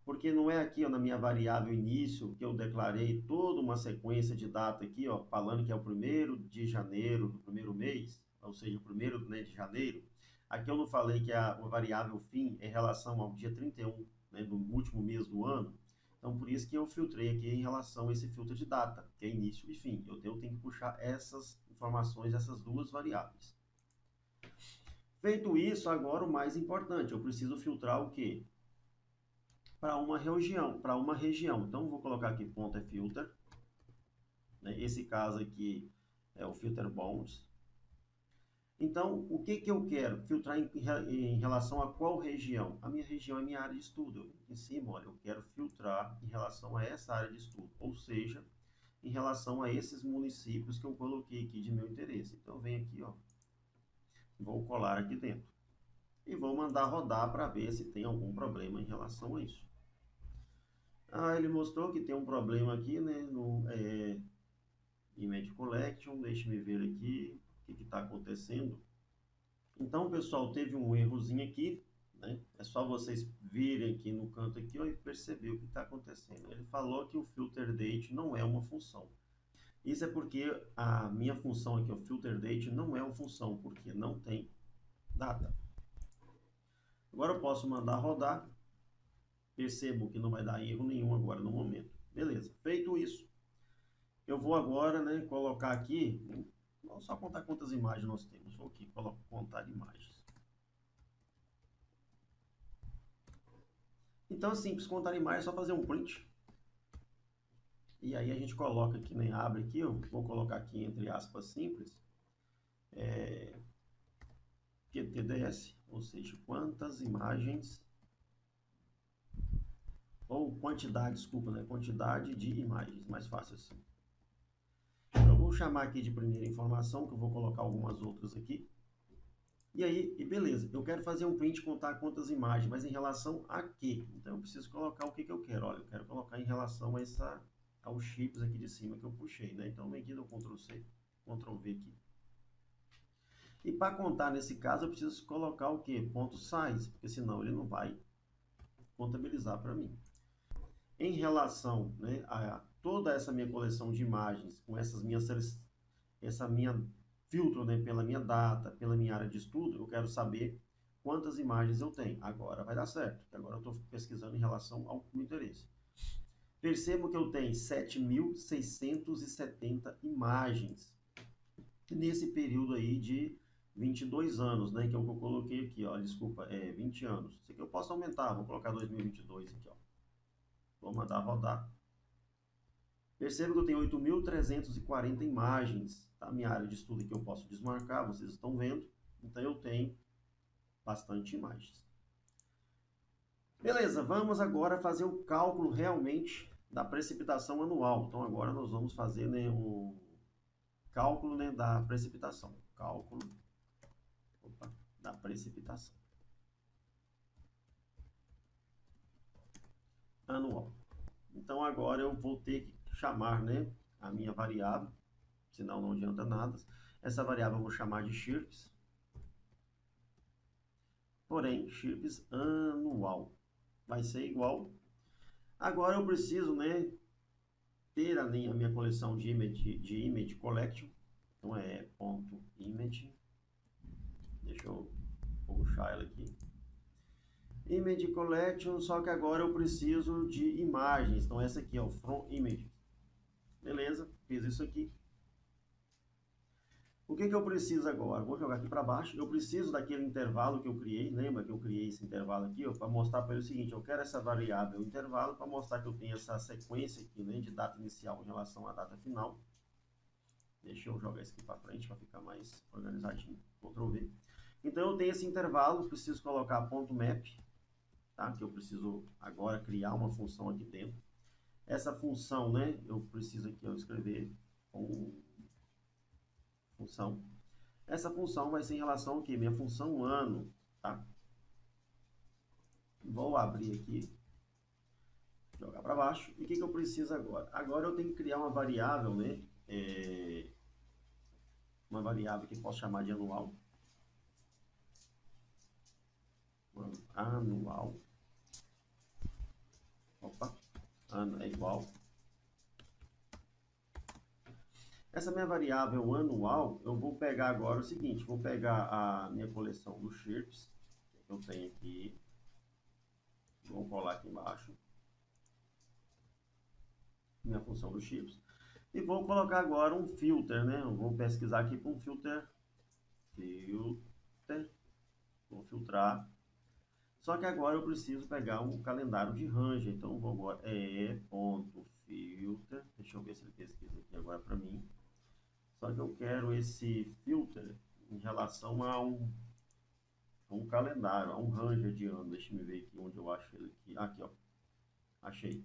Speaker 1: Porque não é aqui, ó, na minha variável início que eu declarei toda uma sequência de data aqui, ó, falando que é o 1º de janeiro do primeiro mês, ou seja, o 1º, né, de janeiro. Aqui eu não falei que a variável fim é em relação ao dia 31, né, do último mês do ano. Então, por isso que eu filtrei aqui em relação a esse filtro de data, que é início e fim. Eu tenho que puxar essas informações, essas duas variáveis. Feito isso, agora o mais importante, eu preciso filtrar o quê? Para uma região. Então, vou colocar aqui ponto é filter. Né? Esse caso aqui é o filter bounds. Então, o que eu quero? Filtrar em relação a qual região? A minha região é minha área de estudo. Em cima, olha, eu quero filtrar em relação a essa área de estudo. Ou seja, em relação a esses municípios que eu coloquei aqui de meu interesse. Então, eu venho aqui, ó, vou colar aqui dentro. E vou mandar rodar para ver se tem algum problema em relação a isso. Ah, ele mostrou que tem um problema aqui, né, no Image Collection. Deixa-me ver aqui o que está acontecendo. Então, pessoal, teve um errozinho aqui, né? É só vocês virem aqui no canto aqui, ó, e perceber o que está acontecendo. Ele falou que o filter date não é uma função. Isso é porque a minha função aqui, o filter date, não é uma função, porque não tem data. Agora eu posso mandar rodar. Percebo que não vai dar erro nenhum agora no momento. Beleza, feito isso, eu vou agora, né, colocar aqui, vamos só contar quantas imagens nós temos. Vou aqui contar imagens. Então é simples, contar imagens é só fazer um print. E aí a gente coloca aqui, né, abre aqui, eu vou colocar aqui entre aspas simples, QTDS, ou seja, quantas imagens, ou quantidade, desculpa, né, quantidade de imagens, mais fácil assim. Eu vou chamar aqui de primeira informação, que eu vou colocar algumas outras aqui. E aí, beleza, eu quero fazer um print, contar quantas imagens, mas em relação a quê? Então eu preciso colocar o que eu quero. Olha, eu quero colocar em relação a aos chips aqui de cima que eu puxei, né? Então vem aqui no Ctrl C, Ctrl V aqui. E para contar nesse caso, eu preciso colocar o quê? Ponto size, porque senão ele não vai contabilizar para mim. Em relação, né, a toda essa minha coleção de imagens, com essa minha filtro, né, pela minha data, pela minha área de estudo, eu quero saber quantas imagens eu tenho. Agora vai dar certo, porque agora eu estou pesquisando em relação ao meu interesse. Percebo que eu tenho 7.670 imagens nesse período aí de 22 anos, né, que é o que eu coloquei aqui, ó, desculpa, 20 anos. Isso aqui eu posso aumentar, vou colocar 2022 aqui, ó. Vou mandar rodar. Percebo que eu tenho 8.340 imagens, tá? Minha área de estudo que eu posso desmarcar, vocês estão vendo. Então eu tenho bastante imagens. Beleza, vamos agora fazer o cálculo realmente da precipitação anual. Então agora nós vamos fazer, né, o cálculo, né, da precipitação. Cálculo da precipitação anual. Então agora eu vou ter que chamar, né, a minha variável, senão não adianta nada. Essa variável eu vou chamar de Chirps, porém Chirps anual vai ser igual. Agora eu preciso, né, ter a minha coleção de image collection. Então ponto image. Deixa eu puxar ela aqui. Image collection, só que agora eu preciso de imagens. Então essa aqui é o from image. Beleza, fiz isso aqui. O que eu preciso agora? Vou jogar aqui para baixo. Eu preciso daquele intervalo que eu criei. Lembra que eu criei esse intervalo aqui? Para mostrar para ele o seguinte. Eu quero essa variável intervalo para mostrar que eu tenho essa sequência aqui, né, de data inicial em relação à data final. Deixa eu jogar isso aqui para frente para ficar mais organizadinho. Ctrl V. Então eu tenho esse intervalo. Preciso colocar ponto .map. Tá? Que eu preciso agora criar uma função aqui dentro. Essa função, né? Eu preciso aqui escrever função. Essa função vai ser em relação ao que? Minha função ano, tá? Vou abrir aqui, jogar para baixo. E o que eu preciso agora? Agora eu tenho que criar uma variável, né? Uma variável que eu posso chamar de anual. Anual. Opa, ano é igual. Essa minha variável anual, eu vou pegar agora o seguinte, vou pegar a minha coleção dos Chirps, que eu tenho aqui, vou colar aqui embaixo, minha função dos Chirps, e vou colocar agora um filter, né? Eu vou pesquisar aqui com um filter, vou filtrar, só que agora eu preciso pegar um calendário de Ranger, então eu vou agora, .filter, deixa eu ver se ele pesquisa aqui agora para mim. Só que eu quero esse filter em relação a um calendário, a um Ranger de ano. Deixa eu ver aqui onde eu acho ele aqui. Aqui, ó. Achei.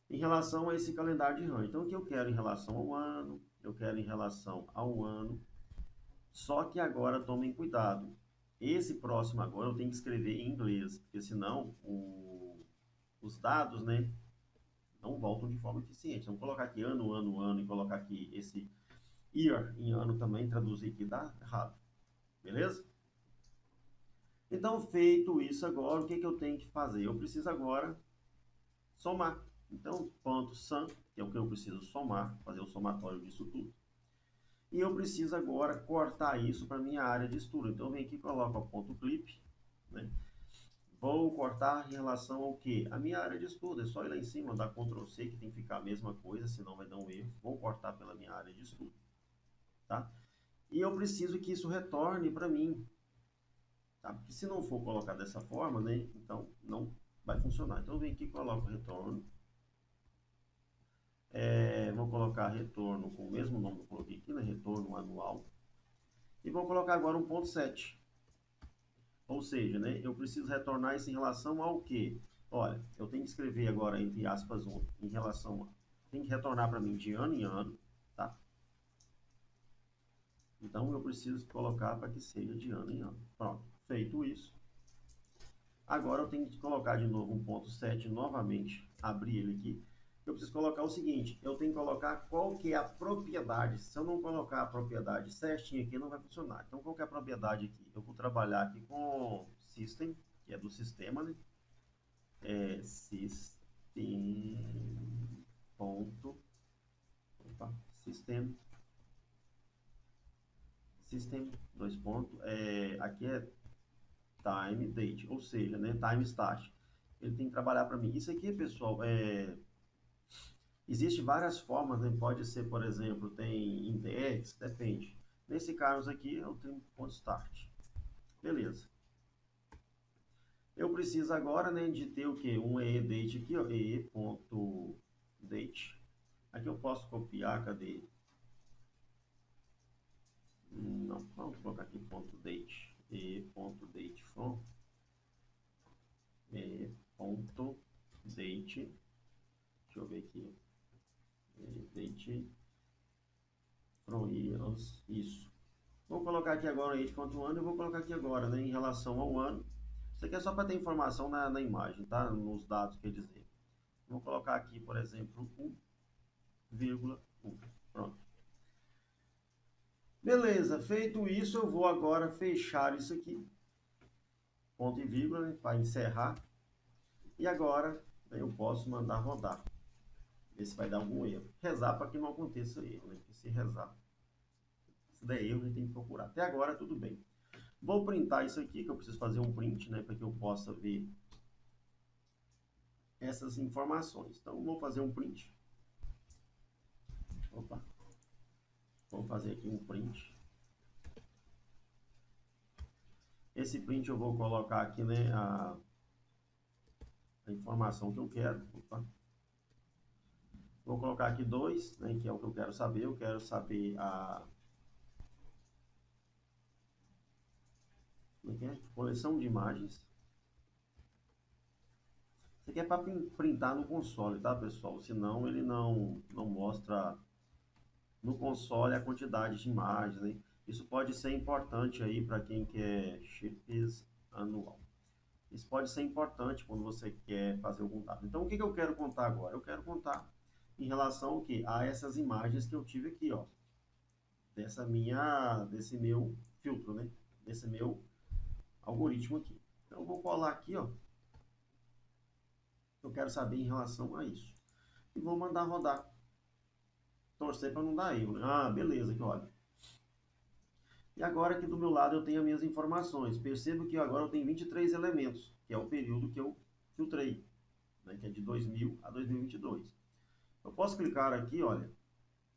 Speaker 1: Em relação a esse calendário de Ranger. Então, o que eu quero em relação ao ano, eu quero em relação ao ano. Só que agora tomem cuidado. Esse próximo agora eu tenho que escrever em inglês, porque senão os dados, né, não voltam de forma eficiente. Então, colocar aqui ano, ano, ano e colocar aqui esse year em ano também, traduzir aqui dá errado, beleza? Então, feito isso agora, o que eu tenho que fazer? Eu preciso agora somar. Então, ponto sum, que é o que eu preciso somar, fazer o somatório disso tudo. E eu preciso agora cortar isso para minha área de estudo. Então, eu venho aqui e coloco o ponto clip, né? Vou cortar em relação ao que? A minha área de estudo. É só ir lá em cima, dar Ctrl C, que tem que ficar a mesma coisa, senão vai dar um erro. Vou cortar pela minha área de estudo. Tá? E eu preciso que isso retorne para mim. Tá? Porque se não for colocar dessa forma, né, então não vai funcionar. Então eu venho aqui e coloco o retorno. Vou colocar retorno com o mesmo nome que eu coloquei aqui, né? Retorno anual. E vou colocar agora 1.7. Ou seja, né, eu preciso retornar isso em relação ao quê? Olha, eu tenho que escrever agora, entre aspas, em relação a... Tem que retornar para mim de ano em ano, tá? Então, eu preciso colocar para que seja de ano em ano. Pronto, feito isso. Agora, eu tenho que colocar de novo 1.7 novamente, abrir ele aqui. Eu preciso colocar o seguinte, eu tenho que colocar qual que é a propriedade. Se eu não colocar a propriedade certinha aqui, não vai funcionar. Então, qual que é a propriedade aqui? Eu vou trabalhar aqui com system, que é do sistema, né? System, ponto, opa, system, dois pontos, aqui é time date, ou seja, né, time start. Ele tem que trabalhar para mim. Isso aqui, pessoal, existe várias formas, né? Pode ser, por exemplo, tem index, depende. Nesse caso aqui, eu tenho ponto start. Beleza. Eu preciso agora, né, de ter o que? Um e-date aqui, ó, e.date. Aqui eu posso copiar, cadê? Não, vamos colocar aqui ponto .date, e.date from, e.date, deixa eu ver aqui, date from years, isso. Vou colocar aqui agora o quanto ano, eu vou colocar aqui agora, né, em relação ao ano. Isso aqui é só para ter informação na imagem, tá? Nos dados, quer dizer. Vou colocar aqui, por exemplo, 1,1. Pronto. Beleza, feito isso, eu vou agora fechar isso aqui. Ponto e vírgula, né, para encerrar. E agora eu posso mandar rodar. Ver se vai dar algum erro. Rezar para que não aconteça erro, né? Porque se rezar, se der erro, a gente tem que procurar. Até agora tudo bem. Vou printar isso aqui, que eu preciso fazer um print, né? Para que eu possa ver essas informações. Então, vou fazer um print. Opa. Vou fazer aqui um print. Esse print eu vou colocar aqui, né? A informação que eu quero. Opa. Vou colocar aqui 2, né? Que é o que eu quero saber. Eu quero saber a coleção de imagens. Isso aqui é para printar no console, tá, pessoal? Senão ele não mostra no console a quantidade de imagens, né? Isso pode ser importante aí para quem quer chips anual. Isso pode ser importante quando você quer fazer algum dado. Então, o que eu quero contar agora? Eu quero contar em relação ao quê? A essas imagens que eu tive aqui, ó. Desse meu filtro, né? Desse meu algoritmo aqui. Então, eu vou colar aqui, ó. Eu quero saber em relação a isso. E vou mandar rodar. Torcer para não dar erro, né? Ah, beleza, aqui, olha. E agora aqui do meu lado eu tenho as minhas informações. Percebo que agora eu tenho 23 elementos, que é o período que eu filtrei, né? Que é de 2000 a 2022. Eu posso clicar aqui, olha.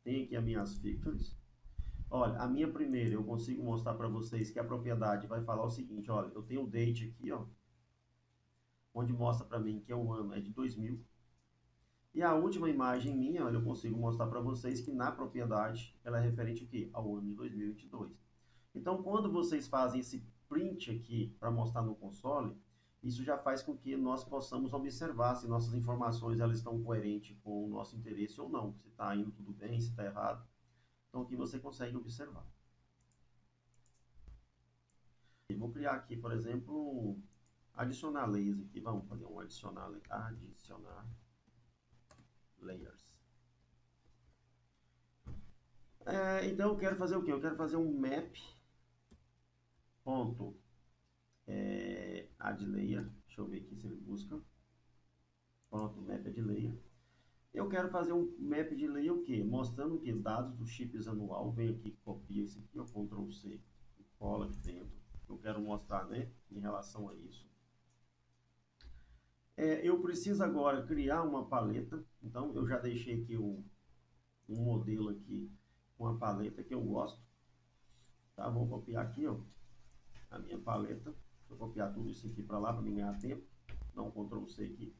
Speaker 1: Tem aqui as minhas features. Olha, a minha primeira eu consigo mostrar para vocês que a propriedade vai falar o seguinte, olha, eu tenho o date aqui, ó, onde mostra para mim que é o ano é de 2000. E a última imagem minha, olha, eu consigo mostrar para vocês que na propriedade ela é referente aqui ao ano de 2022. Então, quando vocês fazem esse print aqui para mostrar no console, isso já faz com que nós possamos observar se nossas informações elas estão coerentes com o nosso interesse ou não, se está indo tudo bem, se está errado. Então, aqui você consegue observar. Eu vou criar aqui, por exemplo, adicionar layers aqui. Vamos fazer um adicionar layers. Então, eu quero fazer o quê? Eu quero fazer um map ponto add layer. Deixa eu ver aqui se ele busca. Pronto, map add layer. Eu quero fazer um map de layer o quê? Mostrando que dados do chips anual. Vem aqui, copia esse aqui, ó, Ctrl C, e cola aqui dentro. Eu quero mostrar, né, em relação a isso. Eu preciso agora criar uma paleta. Então, eu já deixei aqui um modelo aqui com a paleta que eu gosto. Tá? Vou copiar aqui, ó, a minha paleta. Vou copiar tudo isso aqui para lá para me ganhar tempo. Dá um Ctrl C aqui.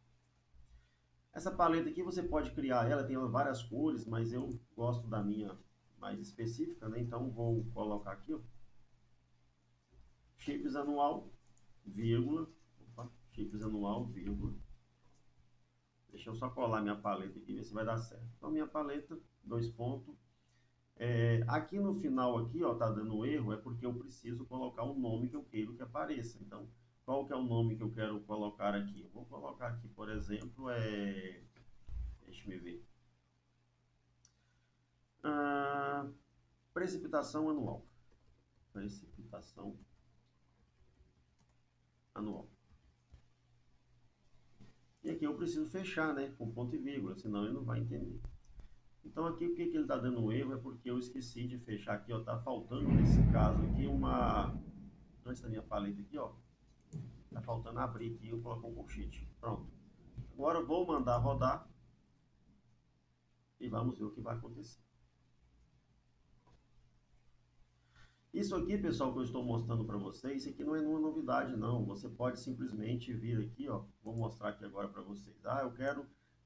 Speaker 1: Essa paleta aqui você pode criar ela, tem várias cores, mas eu gosto da minha mais específica, né? Então vou colocar aqui, ó, shapes anual, vírgula, opa, shapes anual, vírgula. Deixa eu só colar minha paleta aqui, ver se vai dar certo. Então minha paleta, dois pontos. Aqui no final aqui, ó, tá dando erro, é porque eu preciso colocar o nome que eu quero que apareça. Então, qual que é o nome que eu quero colocar aqui? Eu vou colocar aqui, por exemplo, deixa eu ver. Precipitação anual. Precipitação anual. E aqui eu preciso fechar, né, com ponto e vírgula, senão ele não vai entender. Então aqui o que ele está dando erro é porque eu esqueci de fechar aqui, ó, tá faltando nesse caso aqui antes da minha paleta aqui, ó, tá faltando abrir aqui, eu coloco um colchete. Pronto. Agora eu vou mandar rodar e vamos ver o que vai acontecer. Isso aqui, pessoal, que eu estou mostrando para vocês, isso aqui não é nenhuma novidade, não. Você pode simplesmente vir aqui, ó, vou mostrar aqui agora para vocês.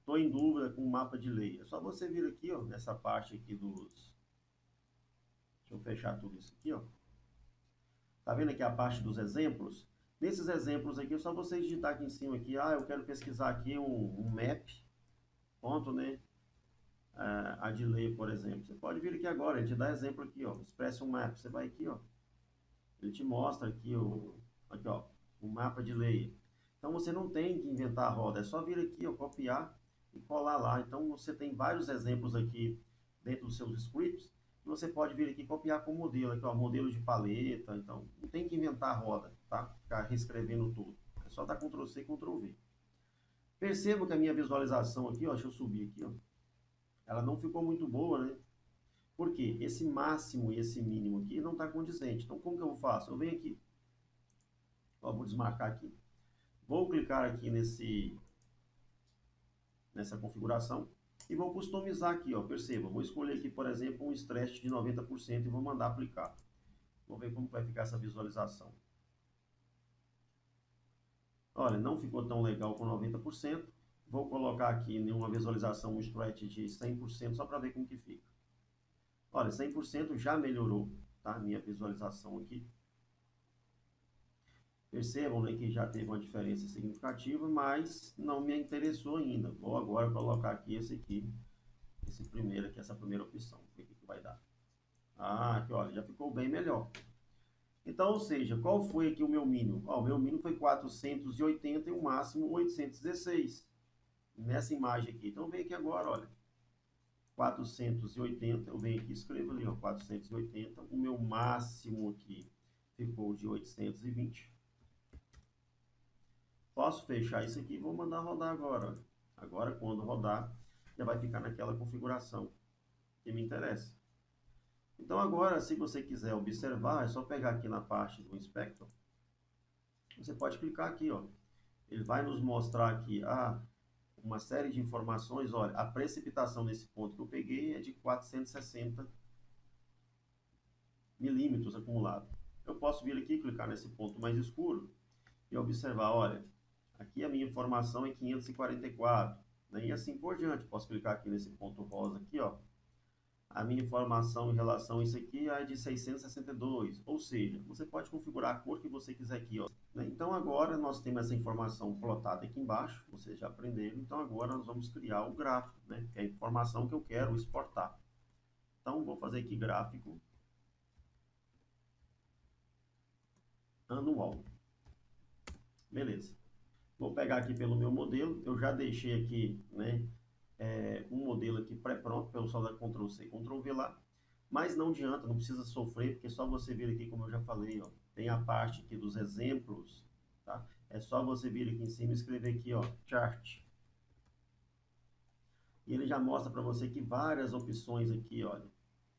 Speaker 1: Estou em dúvida com o mapa de lei. É só você vir aqui, ó, nessa parte aqui dos... Deixa eu fechar tudo isso aqui, ó. Tá vendo aqui a parte dos exemplos? Nesses exemplos aqui, é só você digitar aqui em cima aqui, eu quero pesquisar aqui um map, ponto, né? A de lei, por exemplo. Você pode vir aqui agora, ele te dá exemplo aqui, ó, Expression Map. Você vai aqui, ó, ele te mostra aqui, aqui, ó, o mapa de lei. Então você não tem que inventar a roda, é só vir aqui, ó, copiar e colar lá. Então você tem vários exemplos aqui dentro dos seus scripts, e você pode vir aqui e copiar com modelo, aqui, ó, modelo de paleta. Então não tem que inventar a roda, tá? Ficar reescrevendo tudo. É só dar Ctrl C, Ctrl V. Percebo que a minha visualização aqui, ó, deixa eu subir aqui, ó, ela não ficou muito boa, né? Por quê? Esse máximo e esse mínimo aqui não está condizente. Então, como que eu faço? Eu venho aqui, ó, vou desmarcar aqui, vou clicar aqui nessa configuração e vou customizar aqui, ó, perceba, vou escolher aqui, por exemplo, um stretch de 90% e vou mandar aplicar. Vamos ver como vai ficar essa visualização. Olha, não ficou tão legal com 90%. Vou colocar aqui em uma visualização um stretch de 100% só para ver como que fica. Olha, 100% já melhorou, tá? Minha visualização aqui. Percebam, né, que já teve uma diferença significativa, mas não me interessou ainda. Vou agora colocar aqui, esse primeiro aqui, essa primeira opção. Ver o que vai dar. Aqui, olha, já ficou bem melhor. Então, ou seja, qual foi aqui o meu mínimo? O meu mínimo foi 480 e o máximo 816. Nessa imagem aqui. Então, vem aqui agora, olha. 480, eu venho aqui e escrevo ali, ó, 480. O meu máximo aqui ficou de 820. Posso fechar isso aqui e vou mandar rodar agora. Agora, quando rodar, já vai ficar naquela configuração que me interessa. Então, agora, se você quiser observar, é só pegar aqui na parte do Inspector. Você pode clicar aqui, ó. Ele vai nos mostrar aqui uma série de informações. Olha, a precipitação nesse ponto que eu peguei é de 460 milímetros acumulado. Eu posso vir aqui, clicar nesse ponto mais escuro e observar, olha, aqui a minha informação é 544, né? E assim por diante. Posso clicar aqui nesse ponto rosa aqui, ó. A minha informação em relação a isso aqui é de 662, ou seja, você pode configurar a cor que você quiser aqui, ó. Então agora nós temos essa informação plotada aqui embaixo, vocês já aprenderam. Então agora nós vamos criar o gráfico, né? Que é a informação que eu quero exportar. Então vou fazer aqui gráfico anual. Beleza. Vou pegar aqui pelo meu modelo, eu já deixei aqui, né, um modelo aqui pré-pronto, pelo só dar Ctrl C, Ctrl V lá, mas não adianta, não precisa sofrer, porque é só você vir aqui, como eu já falei, ó, tem a parte aqui dos exemplos, tá? É só você vir aqui em cima e escrever aqui, ó, chart. E ele já mostra para você aqui várias opções aqui, olha.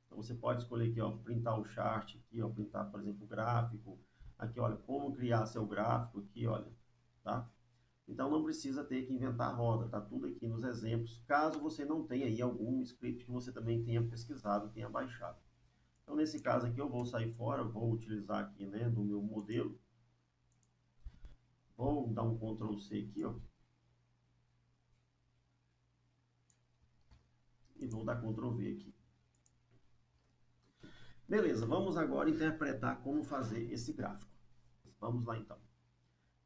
Speaker 1: Então você pode escolher aqui, ó, printar o chart aqui, ó, printar, por exemplo, o gráfico. Aqui, olha, como criar seu gráfico aqui, olha, tá? Então não precisa ter que inventar a roda, tá tudo aqui nos exemplos, caso você não tenha aí algum script que você também tenha pesquisado, tenha baixado. Então nesse caso aqui eu vou sair fora, vou utilizar aqui, né, do meu modelo. Vou dar um Ctrl C aqui, ó. e vou dar Ctrl V aqui. Beleza, vamos agora interpretar como fazer esse gráfico. Vamos lá então.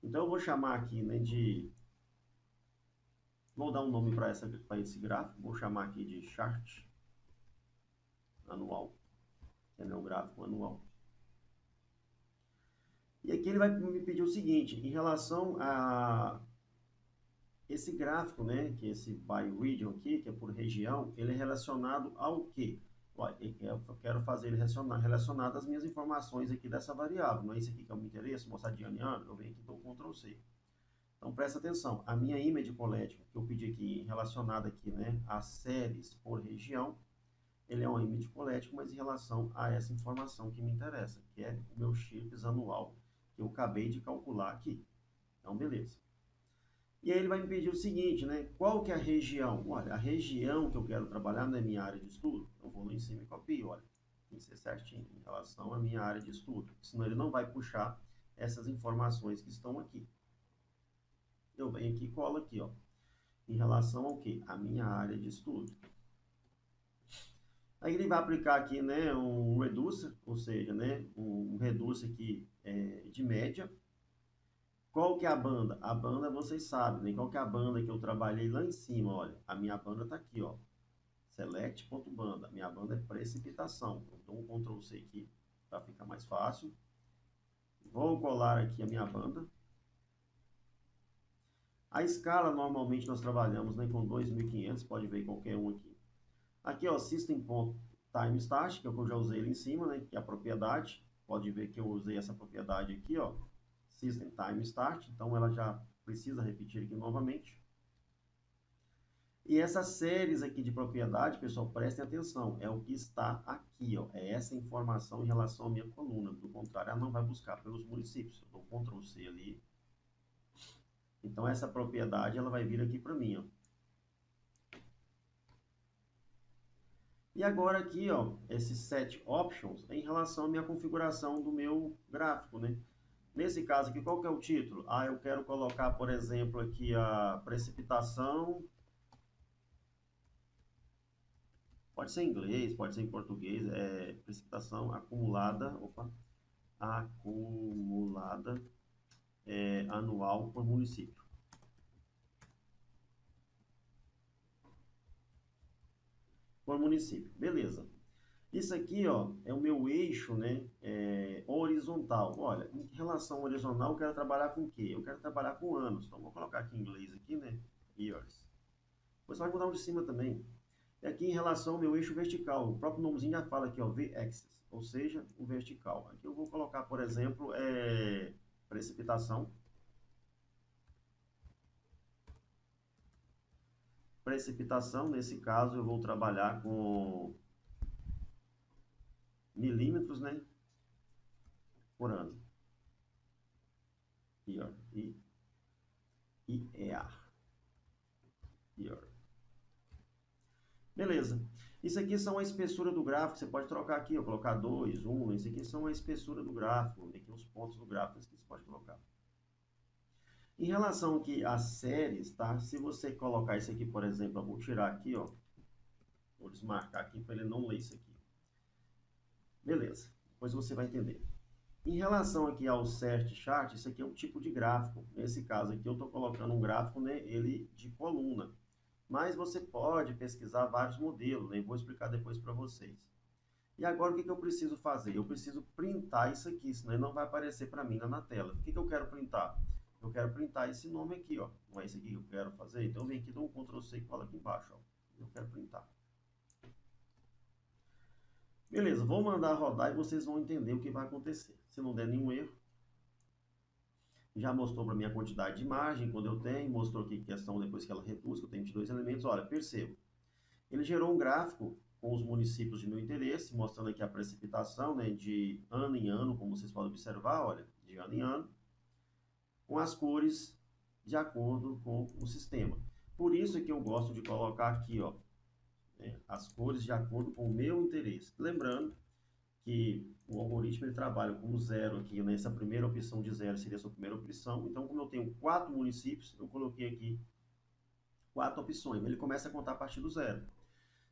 Speaker 1: Então eu vou chamar aqui, né, vou dar um nome para esse gráfico, vou chamar aqui de chart anual, que é meu gráfico anual. E aqui ele vai me pedir o seguinte, em relação a esse gráfico, né, que é esse by region aqui, que é por região, ele é relacionado ao quê? Olha, eu quero fazer ele relacionado às minhas informações aqui dessa variável. Não é isso aqui que é o meu interesse, mostrar de ano em ano? Eu venho aqui e dou Ctrl C. Então, presta atenção. A minha image collection, que eu pedi aqui, relacionada aqui, né, às séries por região, ele é uma image collection, mas em relação a essa informação que me interessa, que é o meu chips anual, que eu acabei de calcular aqui. Então, beleza. E aí ele vai me pedir o seguinte, né? Qual que é a região? Olha, a região que eu quero trabalhar não é minha área de estudo. Eu vou lá em cima e copio, olha. Tem que ser certinho em relação à minha área de estudo. Senão ele não vai puxar essas informações que estão aqui. Eu venho aqui e colo aqui, ó. Em relação ao quê? A minha área de estudo. Aí ele vai aplicar aqui, né, um reducer, ou seja, né, um reducer aqui de média. Qual que é a banda? A banda vocês sabem, né? Qual que é a banda que eu trabalhei lá em cima? Olha, a minha banda está aqui, ó. Select.banda. Minha banda é precipitação. Eu dou um Ctrl C aqui para ficar mais fácil. Vou colar aqui a minha banda. A escala, normalmente, nós trabalhamos, né, com 2500. Pode ver qualquer um aqui. Aqui, ó, System.TimeStart, que é o que eu já usei ali em cima, né? Que é a propriedade. Pode ver que eu usei essa propriedade aqui, ó. System Time Start, então ela já precisa repetir aqui novamente. E essas séries aqui de propriedade, pessoal, prestem atenção, é o que está aqui, ó, é essa informação em relação à minha coluna, do contrário, ela não vai buscar pelos municípios. Eu dou Ctrl C ali, então essa propriedade ela vai vir aqui para mim, ó. E agora aqui, ó, esse Set Options é em relação à minha configuração do meu gráfico, né? Nesse caso aqui, qual que é o título? Ah, eu quero colocar, por exemplo, aqui a precipitação. Pode ser em inglês, pode ser em português. Precipitação acumulada. Acumulada anual por município. Por município. Beleza. Isso aqui, ó, é o meu eixo, né, horizontal. Olha, em relação ao horizontal, eu quero trabalhar com o quê? Eu quero trabalhar com anos. Então, vou colocar aqui em inglês aqui, né, years. Depois vai mudar o de cima também. E aqui em relação ao meu eixo vertical, o próprio nomezinho já fala aqui, ó, V-axis, ou seja, o vertical. Aqui eu vou colocar, por exemplo, precipitação. Precipitação, nesse caso, eu vou trabalhar com milímetros, né, por ano. Year. Year. Beleza. Isso aqui são a espessura do gráfico. Você pode trocar aqui, ó, colocar 2, 1. Isso aqui são a espessura do gráfico. Aqui os pontos do gráfico que você pode colocar. Em relação aqui às séries, tá? Se você colocar isso aqui, por exemplo, eu vou tirar aqui, ó. Vou desmarcar aqui para ele não ler isso aqui. Beleza. Depois você vai entender. Em relação aqui ao Set Chart, isso aqui é um tipo de gráfico. Nesse caso aqui eu estou colocando um gráfico, né, ele de coluna. Mas você pode pesquisar vários modelos, né? Eu vou explicar depois para vocês. E agora o que eu preciso fazer? Eu preciso printar isso aqui, senão ele não vai aparecer para mim lá na tela. O que eu quero printar? Eu quero printar esse nome aqui, ó. Não é esse aqui que eu quero fazer? Então eu venho aqui, dou um Ctrl C e colo aqui embaixo, ó. Eu quero printar. Beleza, vou mandar rodar e vocês vão entender o que vai acontecer. Se não der nenhum erro, já mostrou para mim a quantidade de imagem, quando eu tenho, mostrou aqui questão depois que ela reduz, que eu tenho 22 elementos. Olha, percebo. Ele gerou um gráfico com os municípios de meu interesse, mostrando aqui a precipitação, né, de ano em ano, como vocês podem observar, olha, de ano em ano, com as cores de acordo com o sistema. Por isso é que eu gosto de colocar aqui, ó, né, as cores de acordo com o meu interesse. Lembrando que o algoritmo ele trabalha com zero aqui, nessa primeira opção de zero seria a sua primeira opção. Então, como eu tenho 4 municípios, eu coloquei aqui 4 opções. Ele começa a contar a partir do zero.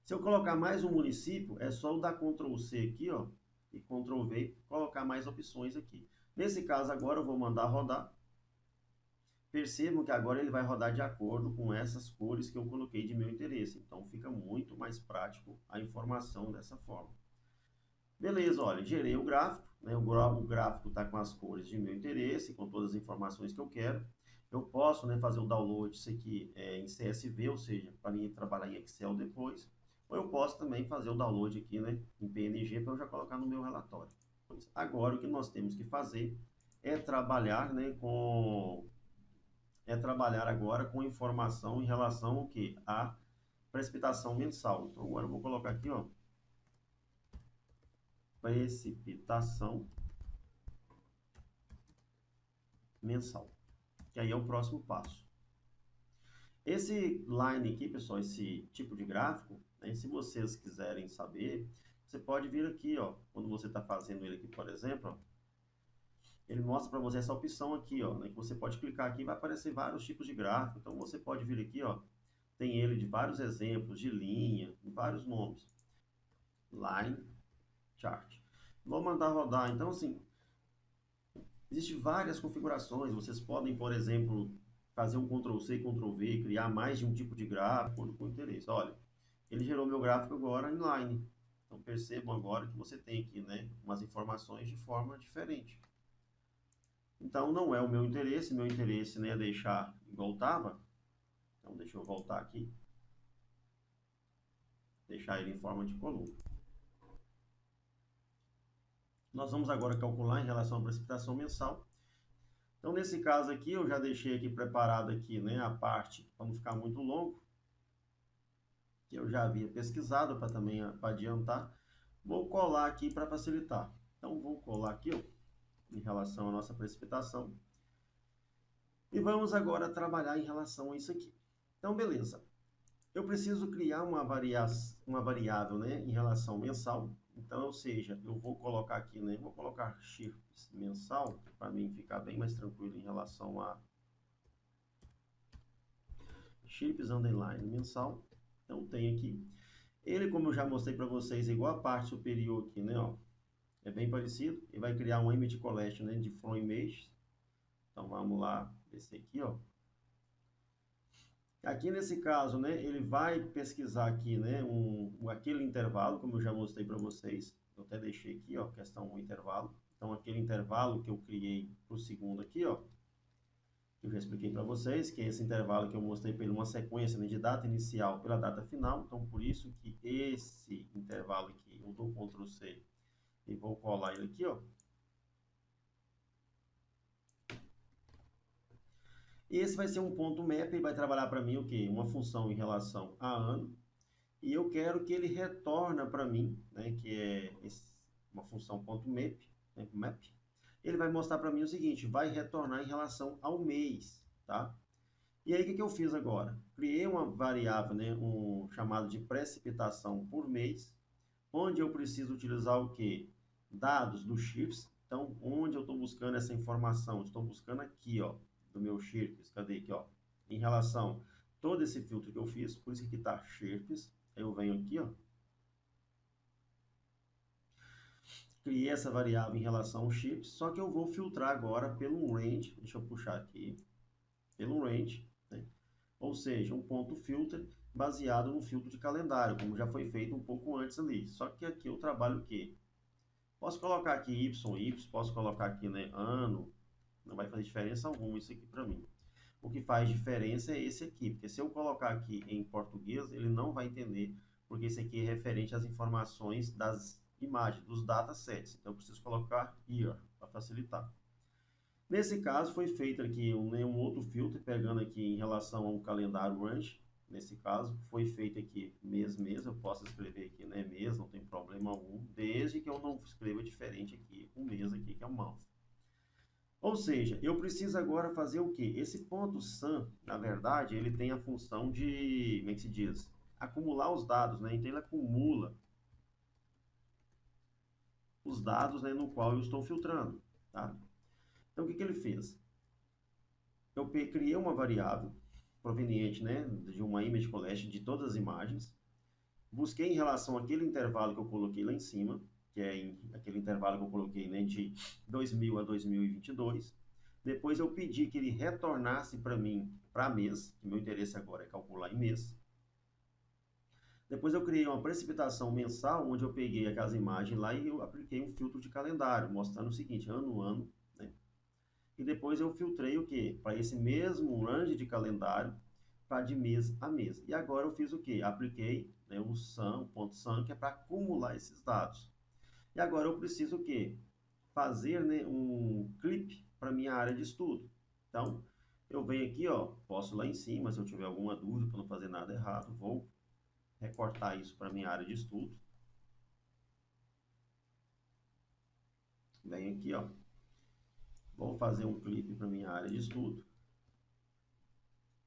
Speaker 1: Se eu colocar mais um município, é só eu dar Ctrl C aqui, ó, e Ctrl V, colocar mais opções aqui. Nesse caso agora eu vou mandar rodar. Percebam que agora ele vai rodar de acordo com essas cores que eu coloquei de meu interesse. Então fica muito mais prático a informação dessa forma. Beleza, olha, gerei o gráfico, né? O gráfico está com as cores de meu interesse, com todas as informações que eu quero. Eu posso, né, fazer o download disso aqui em CSV, ou seja, para mim trabalhar em Excel depois. Ou eu posso também fazer o download aqui, né, em PNG para eu já colocar no meu relatório. Agora o que nós temos que fazer é trabalhar, né, agora com informação em relação ao que? A precipitação mensal. Então agora eu vou colocar aqui, ó, precipitação mensal, que aí é o próximo passo. Esse line aqui, pessoal, esse tipo de gráfico, né, se vocês quiserem saber, você pode vir aqui, ó, quando você está fazendo ele aqui, por exemplo, ó, ele mostra para você essa opção aqui, ó, né, que você pode clicar aqui e vai aparecer vários tipos de gráfico. Então você pode vir aqui, ó, tem ele de vários exemplos, de linha, vários nomes. Line Chart. Vou mandar rodar. Então, assim, existem várias configurações. Vocês podem, por exemplo, fazer um Ctrl+C, Ctrl+V, criar mais de um tipo de gráfico com interesse. Olha, ele gerou meu gráfico agora inline. Então, percebam agora que você tem aqui, né, umas informações de forma diferente. Então, não é o meu interesse. Meu interesse, né, é deixar igual estava. Então, deixa eu voltar aqui. Deixar ele em forma de coluna. Nós vamos agora calcular em relação à precipitação mensal. Então, nesse caso aqui, eu já deixei aqui preparado aqui, né, a parte, para não ficar muito longo, que eu já havia pesquisado para também para adiantar. Vou colar aqui para facilitar. Então, vou colar aqui, ó, em relação à nossa precipitação. E vamos agora trabalhar em relação a isso aqui. Então, beleza. Eu preciso criar uma variável, né, em relação mensal. Então, ou seja, eu vou colocar aqui, né, vou colocar shifts mensal, para mim ficar bem mais tranquilo em relação a shifts underline mensal. Então, tem aqui. Ele, como eu já mostrei para vocês, é igual a parte superior aqui, né, ó. É bem parecido. Ele vai criar um image collection, né, de from images. Então, vamos lá, esse aqui, ó. Aqui nesse caso, né, ele vai pesquisar aqui, né, aquele intervalo, como eu já mostrei para vocês. Eu até deixei aqui, ó, questão um intervalo. Então, aquele intervalo que eu criei para o segundo aqui, ó, que eu já expliquei para vocês, que é esse intervalo que eu mostrei para ele, uma sequência, né, de data inicial pela data final. Então, por isso que esse intervalo aqui, eu dou Ctrl C e vou colar ele aqui, ó. E esse vai ser um ponto map, e vai trabalhar para mim o quê? Uma função em relação a ano. E eu quero que ele retorna para mim, né, que é uma função .map, né, map. Ele vai mostrar para mim o seguinte, vai retornar em relação ao mês, tá? E aí, o que eu fiz agora? Criei uma variável, né, chamado de precipitação por mês, onde eu preciso utilizar o quê? Dados do shifts. Então, onde eu estou buscando essa informação? Estou buscando aqui, ó, do meu shifts. Cadê aqui, ó? Em relação a todo esse filtro que eu fiz, por isso que está shifts. Eu venho aqui, ó. Criei essa variável em relação ao shifts, só que eu vou filtrar agora pelo range. Deixa eu puxar aqui. Pelo range, né? Ou seja, um ponto filter baseado no filtro de calendário, como já foi feito um pouco antes ali. Só que aqui eu trabalho o quê? Posso colocar aqui y, posso colocar aqui, né, ano, não vai fazer diferença alguma isso aqui para mim. O que faz diferença é esse aqui, porque se eu colocar aqui em português, ele não vai entender, porque esse aqui é referente às informações das imagens, dos datasets. Então eu preciso colocar year para facilitar. Nesse caso, foi feito aqui um outro filtro, pegando aqui em relação ao calendário range. Nesse caso, foi feito aqui mês, eu posso escrever aqui, né, mês, não tem problema algum, desde que eu não escreva diferente aqui, o mês aqui, que é o month. Ou seja, eu preciso agora fazer o quê? Esse ponto sum, na verdade, ele tem a função de, como é que se diz? Acumular os dados, né? Então, ele acumula os dados, né, no qual eu estou filtrando, tá? Então, o que ele fez? Eu criei uma variável proveniente, né, de uma image collection de todas as imagens. busquei em relação àquele intervalo que eu coloquei lá em cima, que é aquele intervalo que eu coloquei, né, de 2000 a 2022. Depois eu pedi que ele retornasse para mim para mês, que meu interesse agora é calcular em mês. Depois eu criei uma precipitação mensal, onde eu peguei aquelas imagens lá e eu apliquei um filtro de calendário, mostrando o seguinte, ano a ano, né? E depois eu filtrei o quê? Para esse mesmo range de calendário, para de mês a mês. E agora eu fiz o quê? Apliquei, né, o SUM, o ponto SUM, que é para acumular esses dados. E agora eu preciso o quê? Fazer, né, um clipe para minha área de estudo. Então, eu venho aqui, ó, posso lá em cima, se eu tiver alguma dúvida para não fazer nada errado, vou recortar isso para minha área de estudo. Venho aqui, ó, vou fazer um clipe para minha área de estudo,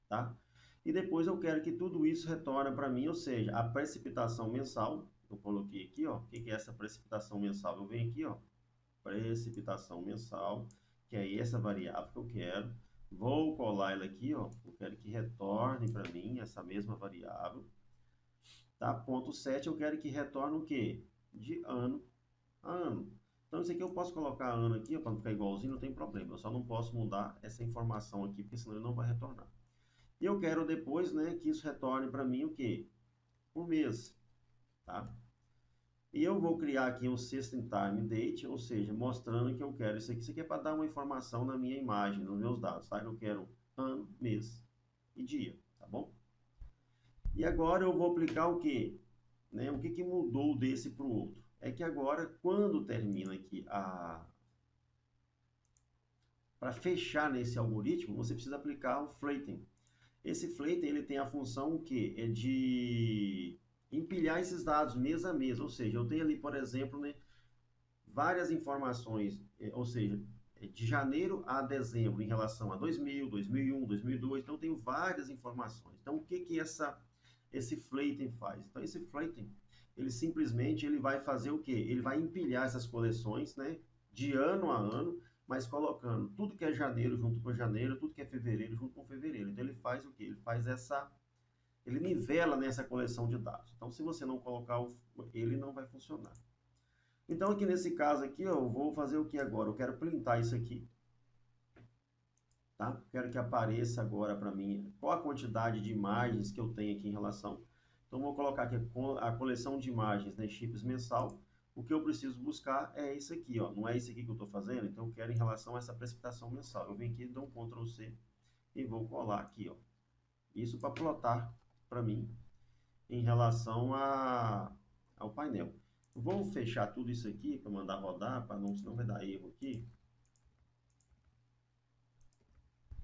Speaker 1: tá? E depois eu quero que tudo isso retorne para mim, ou seja, a precipitação mensal. Eu coloquei aqui, ó, o que é essa precipitação mensal? Eu venho aqui, ó, precipitação mensal, que é essa variável que eu quero. Vou colar ela aqui, ó, eu quero que retorne para mim essa mesma variável. Tá? Ponto 7, eu quero que retorne o quê? De ano a ano. Então, isso aqui eu posso colocar ano aqui, para não ficar igualzinho, não tem problema. Eu só não posso mudar essa informação aqui, porque senão ele não vai retornar. E eu quero depois, né, que isso retorne para mim o quê? Por mês, tá? E eu vou criar aqui um system time date, ou seja, mostrando que eu quero isso aqui. Isso aqui é para dar uma informação na minha imagem, nos meus dados, tá? Eu quero ano, mês e dia, tá bom? E agora eu vou aplicar o quê? Né? O que que mudou desse para o outro? É que agora, quando termina aqui para fechar nesse algoritmo, você precisa aplicar o flattening. Esse flattening, ele tem a função o quê? É de empilhar esses dados mês a mês, ou seja, eu tenho ali, por exemplo, né, várias informações, ou seja, de janeiro a dezembro em relação a 2000, 2001, 2002, então eu tenho várias informações. Então, o que que esse flattening faz? Então, esse flattening, ele simplesmente ele vai fazer o quê? Ele vai empilhar essas coleções, né, de ano a ano, mas colocando tudo que é janeiro junto com janeiro, tudo que é fevereiro junto com fevereiro. Então, ele faz o quê? Ele faz ele nivela nessa coleção de dados. Então, se você não colocar ele não vai funcionar. Então, aqui nesse caso aqui, eu vou fazer o que agora? Eu quero printar isso aqui, tá? Quero que apareça agora para mim qual a quantidade de imagens que eu tenho aqui em relação. Então, vou colocar aqui a coleção de imagens, né, chips mensal. O que eu preciso buscar é isso aqui, ó. Não é isso aqui que eu estou fazendo, então eu quero em relação a essa precipitação mensal. Eu venho aqui, dou um Ctrl C e vou colar aqui, ó. Isso para plotar para mim em relação ao painel. Vou fechar tudo isso aqui para mandar rodar, para não, senão vai dar erro aqui.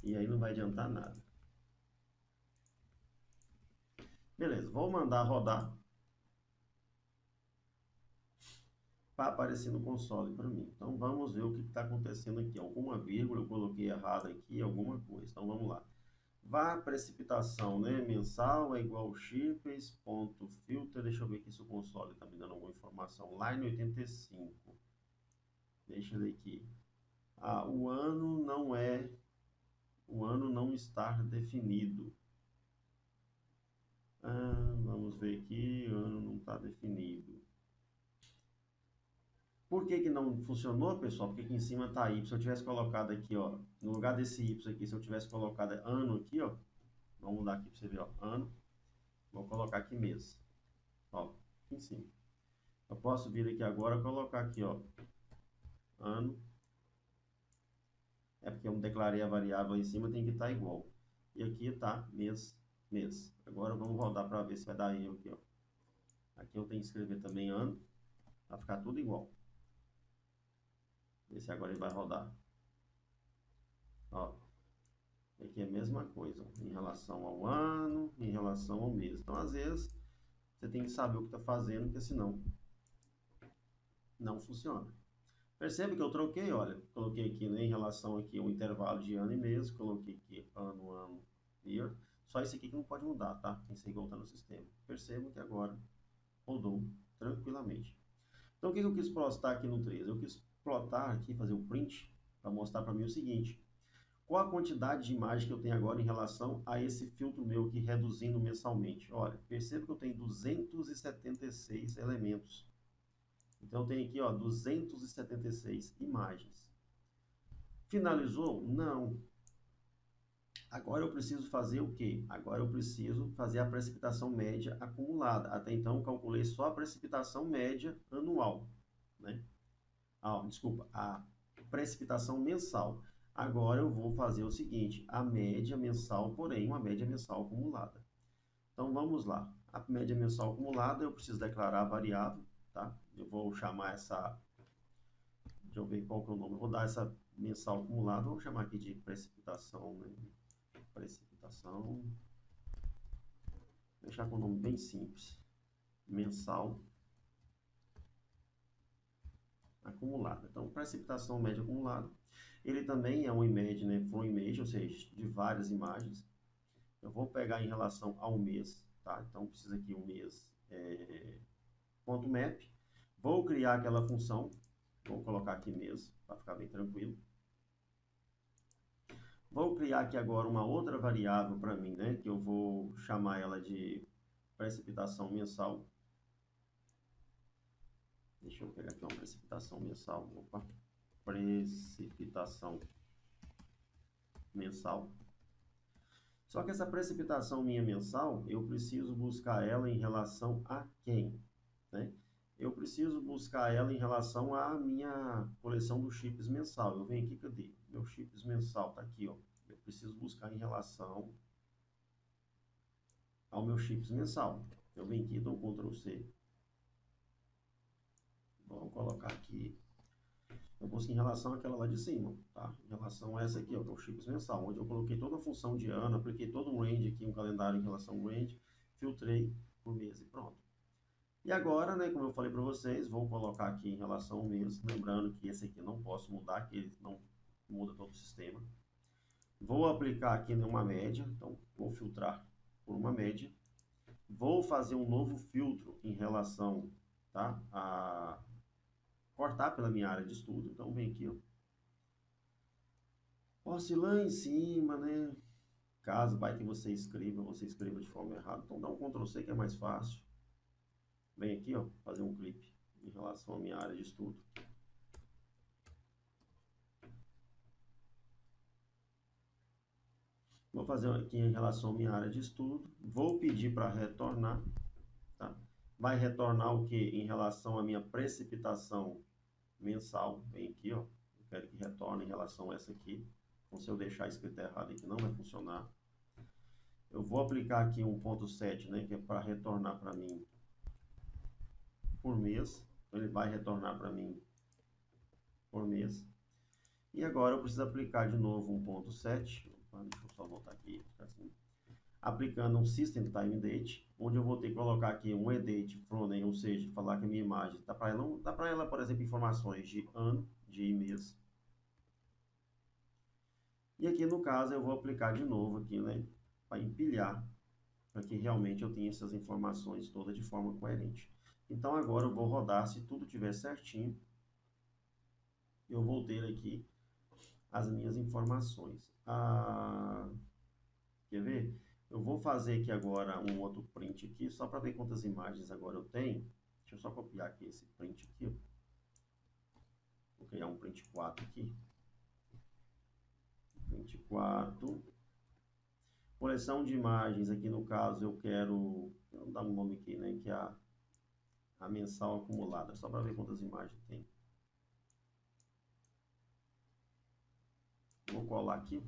Speaker 1: E aí não vai adiantar nada. Beleza, vou mandar rodar para aparecer no console para mim. Então vamos ver o que está acontecendo aqui. Alguma vírgula eu coloquei errado aqui, alguma coisa. Então vamos lá. Vá precipitação, né? Mensal é igual chips, ponto filter. Deixa eu ver aqui se o console está me dando alguma informação. Line 85. Deixa eu ver aqui. Ah, o ano não está definido. Vamos ver aqui, o ano não está definido. Por que que não funcionou, pessoal? Porque aqui em cima está Y. Se eu tivesse colocado aqui, ó, no lugar desse Y aqui, se eu tivesse colocado ano aqui, ó, vamos mudar aqui para você ver, ó, ano, vou colocar aqui mês, ó, aqui em cima. Eu posso vir aqui agora e colocar aqui, ó, ano, é porque eu não declarei a variável em cima, tem que estar igual. E aqui está mês, mês. Agora vamos rodar para ver se vai dar erro aqui, ó. Aqui eu tenho que escrever também ano, para ficar tudo igual. Esse agora ele vai rodar. Ó, aqui é a mesma coisa, em relação ao ano, em relação ao mês. Então, às vezes, você tem que saber o que está fazendo, porque senão não funciona. Percebe que eu troquei, olha, coloquei aqui, né, em relação aqui ao intervalo de ano e mês, coloquei aqui ano, year. Só esse aqui que não pode mudar, tá? Tem que ser igual tá no sistema. Perceba que agora rodou tranquilamente. Então, o que eu quis plotar aqui no 3? Eu quis plotar aqui, fazer o print, para mostrar para mim o seguinte. Qual a quantidade de imagem que eu tenho agora em relação a esse filtro meu aqui reduzindo mensalmente? Olha, perceba que eu tenho 276 elementos. Então, eu tenho aqui, ó, 276 imagens. Finalizou? Não. Agora eu preciso fazer o quê? Agora eu preciso fazer a precipitação média acumulada. Até então, eu calculei só a precipitação média anual, né? Desculpa, a precipitação mensal. Agora eu vou fazer o seguinte, a média mensal, porém, uma média mensal acumulada. Então, vamos lá. A média mensal acumulada, eu preciso declarar a variável, tá? Eu vou chamar essa... Deixa eu ver qual que é o nome. Eu vou dar essa mensal acumulada, vou chamar aqui de precipitação, né? Precipitação. Vou deixar com um nome bem simples. Mensal acumulada. Então, precipitação média acumulada. Ele também é um image, né? From image, ou seja, de várias imagens. Eu vou pegar em relação ao mês, tá? Então, precisa aqui o mês ponto map. Vou criar aquela função. Vou colocar aqui mês, para ficar bem tranquilo. Vou criar aqui agora uma outra variável para mim, né? Que eu vou chamar ela de precipitação mensal. Deixa eu pegar aqui uma precipitação mensal. Opa. Precipitação mensal. Só que essa precipitação minha mensal, eu preciso buscar ela em relação a quem? Né? Eu preciso buscar ela em relação à minha coleção dos chips mensal. Eu venho aqui, cadê? Meu chips mensal está aqui, ó. Eu preciso buscar em relação ao meu chips mensal. Eu venho aqui, dou um Ctrl C. Vamos colocar aqui. Eu busco em relação àquela lá de cima, tá? Em relação a essa aqui, ó, que é o chips mensal, onde eu coloquei toda a função de ano, apliquei todo um range aqui, um calendário em relação ao range, filtrei por mês e pronto. E agora, né, como eu falei para vocês, vou colocar aqui em relação ao mês, lembrando que esse aqui eu não posso mudar, que ele não muda todo o sistema. Vou aplicar aqui uma média, então vou filtrar por uma média. Vou fazer um novo filtro em relação, tá, a cortar pela minha área de estudo. Então, vem aqui, ó. Posso ir lá em cima, né? Caso vai que você escreva de forma errada. Então, dá um Ctrl C que é mais fácil. Vem aqui, ó, fazer um clipe em relação à minha área de estudo. Vou fazer aqui em relação à minha área de estudo. Vou pedir para retornar, tá? Vai retornar o que em relação à minha precipitação mensal. Vem aqui, ó. Eu quero que retorne em relação a essa aqui. Então, se eu deixar escrito errado aqui, não vai funcionar. Eu vou aplicar aqui 1.7, né, que é para retornar para mim por mês. Então, ele vai retornar para mim por mês. E agora eu preciso aplicar de novo 1.7. Deixa eu só voltar aqui, assim. Aplicando um System Time Date, onde eu vou ter que colocar aqui um edit from, ou seja, falar que a minha imagem dá para ela, por exemplo, informações de ano, dia e mês. E aqui no caso eu vou aplicar de novo aqui, né, para empilhar, para que realmente eu tenha essas informações todas de forma coerente. Então agora eu vou rodar, se tudo estiver certinho, eu vou ter aqui as minhas informações. Quer ver? Eu vou fazer aqui agora um outro print aqui, só para ver quantas imagens agora eu tenho. Deixa eu só copiar aqui esse print aqui. Vou criar um print 4 aqui. Print 4. Coleção de imagens, aqui no caso eu quero, vou dar um nome aqui, né, que é a mensal acumulada, só para ver quantas imagens tem. Vou colar aqui.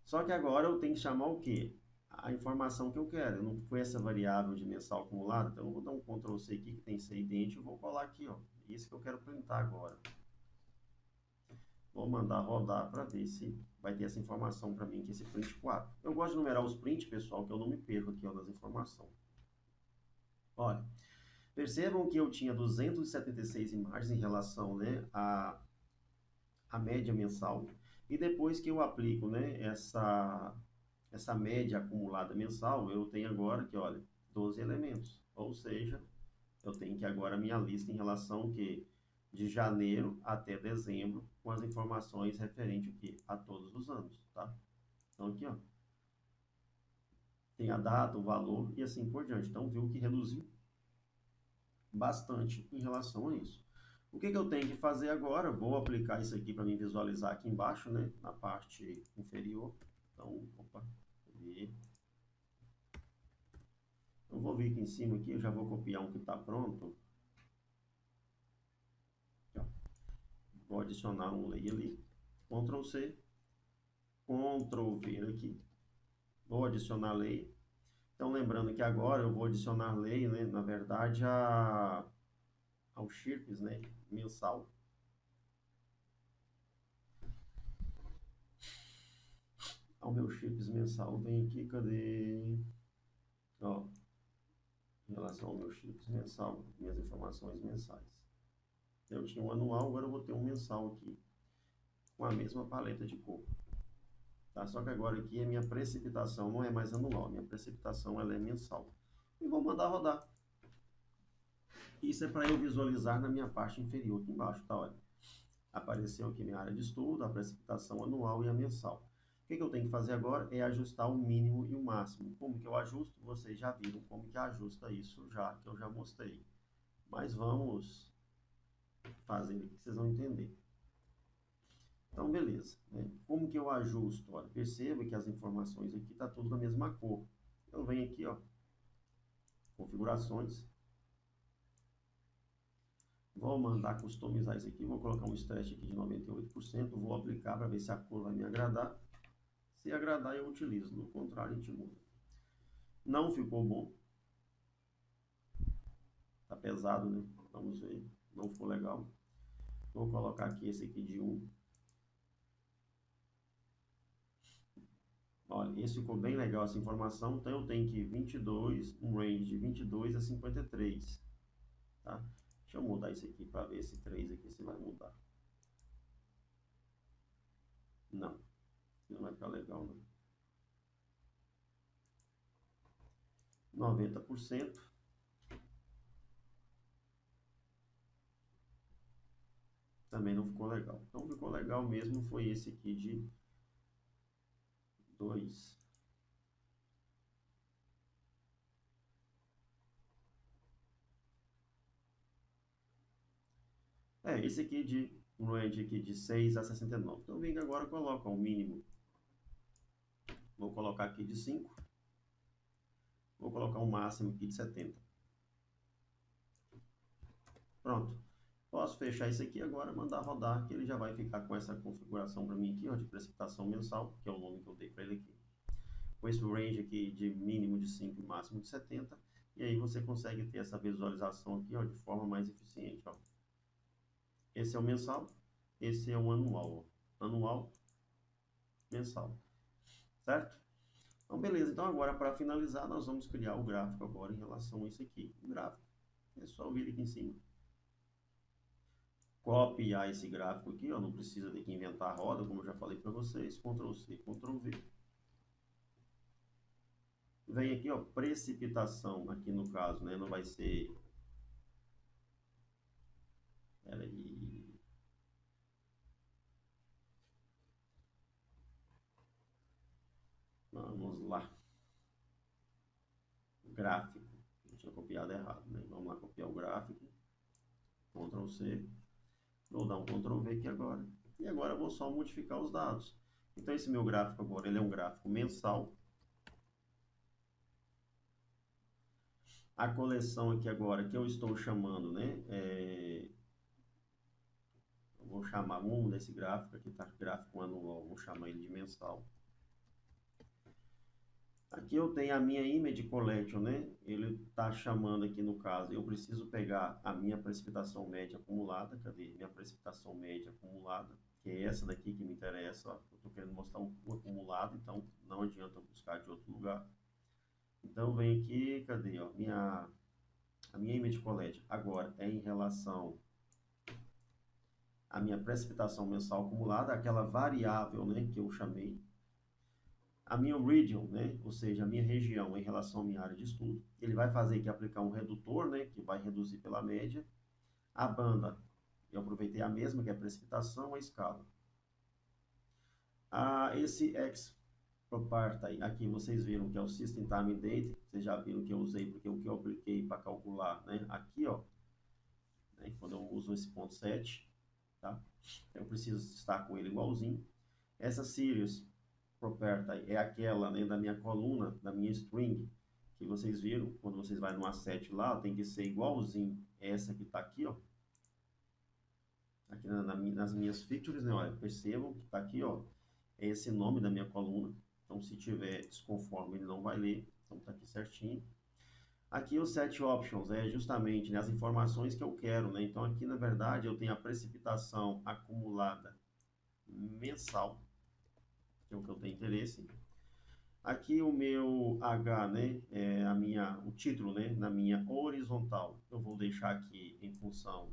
Speaker 1: Só que agora eu tenho que chamar o quê? A informação que eu quero. Não foi essa variável de mensal acumulada, então eu vou dar um Ctrl C aqui, que tem que ser idêntico, vou colar aqui, ó. Isso que eu quero printar agora. Vou mandar rodar para ver se vai ter essa informação para mim, que é esse print 4. Eu gosto de numerar os prints, pessoal, que eu não me perco aqui, ó, nas informações. Olha, percebam que eu tinha 276 imagens em relação, né, à média mensal. E depois que eu aplico, né, essa média acumulada mensal, eu tenho agora que, olha, 12 elementos. Ou seja, eu tenho que agora a minha lista em relação que de janeiro até dezembro, com as informações referentes aqui a todos os anos, tá? Então aqui, ó, tem a data, o valor e assim por diante. Então viu que reduziu bastante em relação a isso. O que eu tenho que fazer agora? Vou aplicar isso aqui para me visualizar aqui embaixo, né? Na parte inferior. Então, opa, eu vou vir aqui em cima aqui, eu já vou copiar um que está pronto. Aqui, ó. Vou adicionar um lei ali. Ctrl C, Ctrl V aqui. Vou adicionar lei. Então, lembrando que agora eu vou adicionar lei, né? Na verdade, ao Chirps, né? Mensal. Ao meu Chirps mensal, vem aqui, cadê? Ó, em relação ao meu Chirps mensal, minhas informações mensais. Eu tinha um anual, agora eu vou ter um mensal aqui, com a mesma paleta de cor. Tá? Só que agora aqui a minha precipitação não é mais anual, minha precipitação ela é mensal. E vou mandar rodar. Isso é para eu visualizar na minha parte inferior aqui embaixo, tá? Olha, apareceu aqui minha área de estudo, a precipitação anual e a mensal. O que eu tenho que fazer agora é ajustar o mínimo e o máximo. Como que eu ajusto? Vocês já viram como que ajusta isso já, que eu já mostrei. Mas vamos fazer aqui que vocês vão entender. Então, beleza. Né? Como que eu ajusto? Olha, perceba que as informações aqui tá tudo da mesma cor. Eu venho aqui, ó, configurações. Vou mandar customizar isso aqui. Vou colocar um stretch aqui de 98%. Vou aplicar para ver se a cor vai me agradar. Se agradar, eu utilizo. Do contrário, a gente muda. Não ficou bom. Tá pesado, né? Vamos ver. Não ficou legal. Vou colocar aqui esse aqui de 1. Olha, esse ficou bem legal essa informação. Então eu tenho que 22, um range de 22 a 53. Tá? Deixa eu mudar isso aqui para ver esse 3 aqui se vai mudar. Não. Não vai ficar legal, não. 90%. Também não ficou legal. Então ficou legal mesmo foi esse aqui de 2. Esse aqui de um range aqui de 6 a 69. Então vem agora coloca o mínimo. Vou colocar aqui de 5. Vou colocar um máximo aqui de 70. Pronto. Posso fechar isso aqui agora, mandar rodar, que ele já vai ficar com essa configuração para mim aqui, ó, de precipitação mensal, que é o nome que eu dei para ele aqui. Com esse range aqui de mínimo de 5 e máximo de 70. E aí você consegue ter essa visualização aqui, ó, de forma mais eficiente, ó. Esse é o mensal, esse é o anual, ó. Anual, mensal. Certo? Então, beleza. Então, agora, para finalizar, nós vamos criar o gráfico agora em relação a isso aqui. O gráfico, é só vir aqui em cima. Copiar esse gráfico aqui, ó. Não precisa ter que inventar a roda, como eu já falei para vocês. Ctrl C, Ctrl V. Vem aqui, ó, precipitação, aqui no caso, né? Não vai ser... Peraí. Vamos lá. Gráfico. Eu tinha copiado errado, né? Vamos lá copiar o gráfico. Ctrl C. Vou dar um Ctrl V aqui agora. E agora eu vou só modificar os dados. Então esse meu gráfico agora, ele é um gráfico mensal. A coleção aqui agora, que eu estou chamando, né? Eu vou chamar um desse gráfico, aqui está gráfico anual, vou chamar ele de mensal. Aqui eu tenho a minha image collection, né? Ele está chamando aqui no caso, eu preciso pegar a minha precipitação média acumulada. Cadê? Minha precipitação média acumulada, que é essa daqui que me interessa. Ó. Eu estou querendo mostrar um acumulado, então não adianta buscar de outro lugar. Então vem aqui, cadê? Ó, a minha image collection agora é em relação à minha precipitação mensal acumulada, aquela variável, né, que eu chamei. A minha region, né, ou seja, a minha região em relação à minha área de estudo. Ele vai fazer aqui aplicar um redutor, né, que vai reduzir pela média. A banda, Eu aproveitei a mesma, que é a precipitação, a escala. Esse X-property, aqui vocês viram que é o System Time Date, vocês já viram que eu usei, porque o que eu apliquei para calcular, né? Aqui, ó, né, quando eu uso esse ponto 7, tá? Eu preciso estar com ele igualzinho. Essa Series Property é aquela, né, da minha coluna, da minha string, que vocês viram, quando vocês vai no A7 lá, tem que ser igualzinho essa que está aqui, ó. Aqui nas minhas features, né, olha, percebam que está aqui, ó, é esse nome da minha coluna. Então, se tiver desconforme, ele não vai ler. Então, está aqui certinho. Aqui o set options é justamente, né, as informações que eu quero, né? Então, aqui, na verdade, eu tenho a precipitação acumulada mensal, que é o que eu tenho interesse. Aqui o meu H, né, o título, né, na minha horizontal, eu vou deixar aqui em função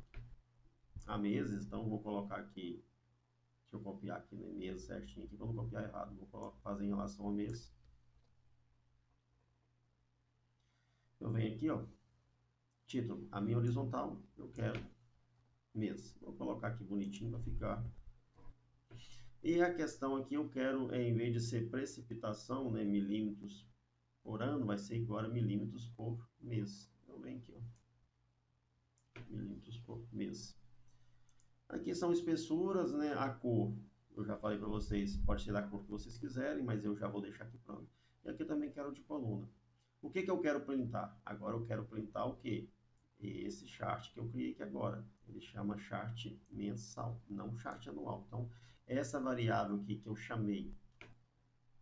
Speaker 1: a meses, então vou colocar aqui, deixa eu copiar aqui, né, mês certinho aqui, para não copiar errado, vou fazer em relação a mês. Eu venho aqui, ó, título, a minha horizontal, eu quero mês. Vou colocar aqui bonitinho para ficar. E a questão aqui, eu quero, em vez de ser precipitação, né, milímetros por ano, vai ser agora milímetros por mês. Então vem aqui, ó, milímetros por mês. Aqui são espessuras, né, a cor. Eu já falei para vocês, pode ser da cor que vocês quiserem, mas eu já vou deixar aqui pronto. E aqui também quero de coluna. O que eu quero printar? Agora eu quero printar o quê? Esse chart que eu criei aqui agora. Ele chama chart mensal, não chart anual. Então, essa variável aqui que eu chamei,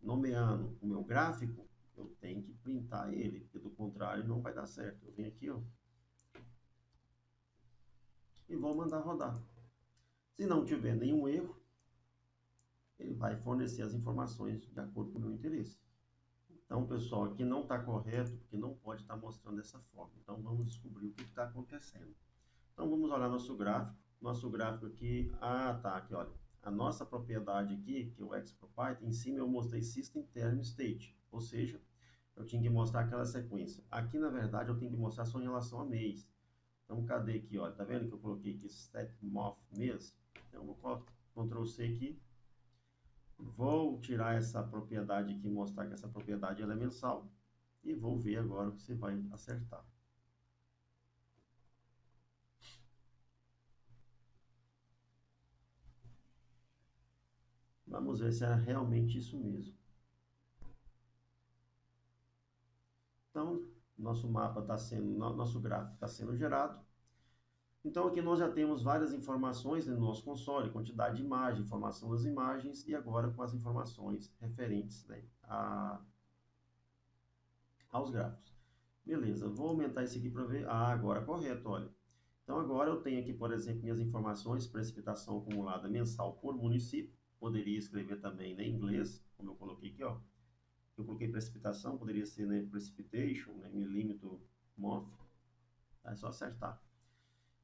Speaker 1: nomeando o meu gráfico, eu tenho que printar ele, porque do contrário não vai dar certo. Eu venho aqui, ó, e vou mandar rodar. Se não tiver nenhum erro, ele vai fornecer as informações de acordo com o meu interesse. Então, pessoal, aqui não está correto, porque não pode estar mostrando dessa forma. Então, vamos descobrir o que está acontecendo. Então, vamos olhar nosso gráfico. Nosso gráfico aqui, tá, aqui, olha. A nossa propriedade aqui, que é o X-Property, em cima eu mostrei System Term State, ou seja, eu tinha que mostrar aquela sequência. Aqui, na verdade, eu tenho que mostrar só em relação a mês. Então, cadê aqui, olha, tá vendo que eu coloquei aqui set month mês? Então, eu vou colocar Ctrl C aqui. Vou tirar essa propriedade aqui, mostrar que essa propriedade ela é mensal. E vou ver agora o que você vai acertar. Vamos ver se é realmente isso mesmo. Então, nosso mapa está sendo, nosso gráfico está sendo gerado. Então, aqui nós já temos várias informações no nosso console, quantidade de imagem, informação das imagens, e agora com as informações referentes, né, aos gráficos. Beleza, vou aumentar isso aqui para ver. Agora correto, olha. Então, agora eu tenho aqui, por exemplo, minhas informações, precipitação acumulada mensal por município. Poderia escrever também em inglês, como eu coloquei aqui, ó. Eu coloquei precipitação, poderia ser, né, precipitation, né, milímetro month. É só acertar.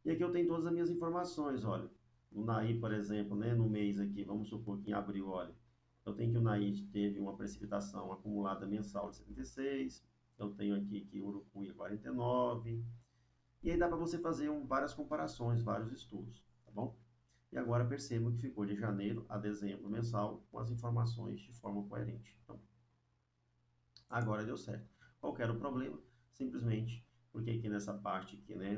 Speaker 1: E aqui eu tenho todas as minhas informações, olha. O NAI, por exemplo, né, no mês aqui, vamos supor que em abril, olha. Eu tenho que o NAI teve uma precipitação acumulada mensal de 76. Eu tenho aqui que Urucuí é 49. E aí dá para você fazer várias comparações, vários estudos, tá bom? E agora percebam que ficou de janeiro a dezembro mensal com as informações de forma coerente. Então, agora deu certo. Qual que era o problema? Simplesmente porque aqui nessa parte aqui, né,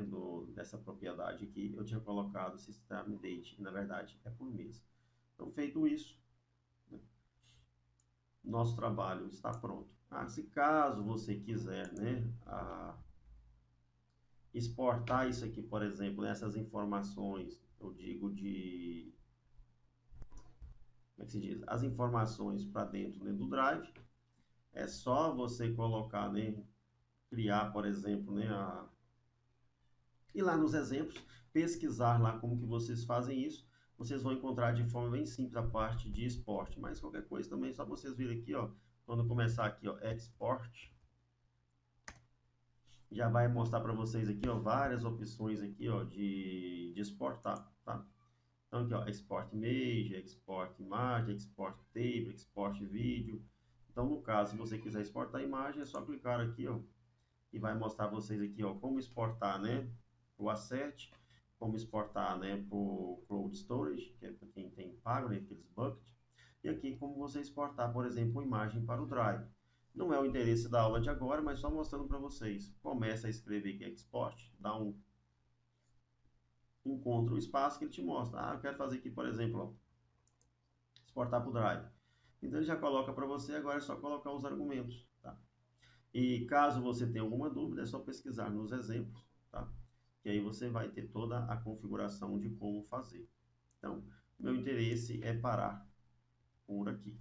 Speaker 1: dessa propriedade aqui, eu tinha colocado System Date, e na verdade é por mês. Então, feito isso, né, nosso trabalho está pronto. Se caso você quiser, né, exportar isso aqui, por exemplo, essas informações, eu digo como é que se diz? As informações para dentro, né, do Drive, é só você colocar, né, criar, por exemplo, né, ir lá nos exemplos, pesquisar lá como que vocês fazem isso, vocês vão encontrar de forma bem simples a parte de export, mas qualquer coisa também é só vocês virem aqui, ó, quando começar aqui, ó, export, já vai mostrar para vocês aqui, ó, várias opções aqui, ó, de exportar, tá? Então aqui, ó, export image, export imagem, export table, export vídeo. Então, no caso, se você quiser exportar a imagem, é só clicar aqui, ó, e vai mostrar vocês aqui, ó, como exportar, né, o asset, como exportar, né, para o Cloud Storage, que é para quem tem pago, né, aqueles buckets. E aqui como você exportar, por exemplo, uma imagem para o Drive. Não é o interesse da aula de agora, mas só mostrando para vocês. Começa a escrever aqui export, dá encontra o espaço que ele te mostra. Ah, eu quero fazer aqui, por exemplo, ó, exportar para o Drive. Então ele já coloca para você, agora é só colocar os argumentos, tá? E caso você tenha alguma dúvida, é só pesquisar nos exemplos, tá? Que aí você vai ter toda a configuração de como fazer. Então, meu interesse é parar por aqui.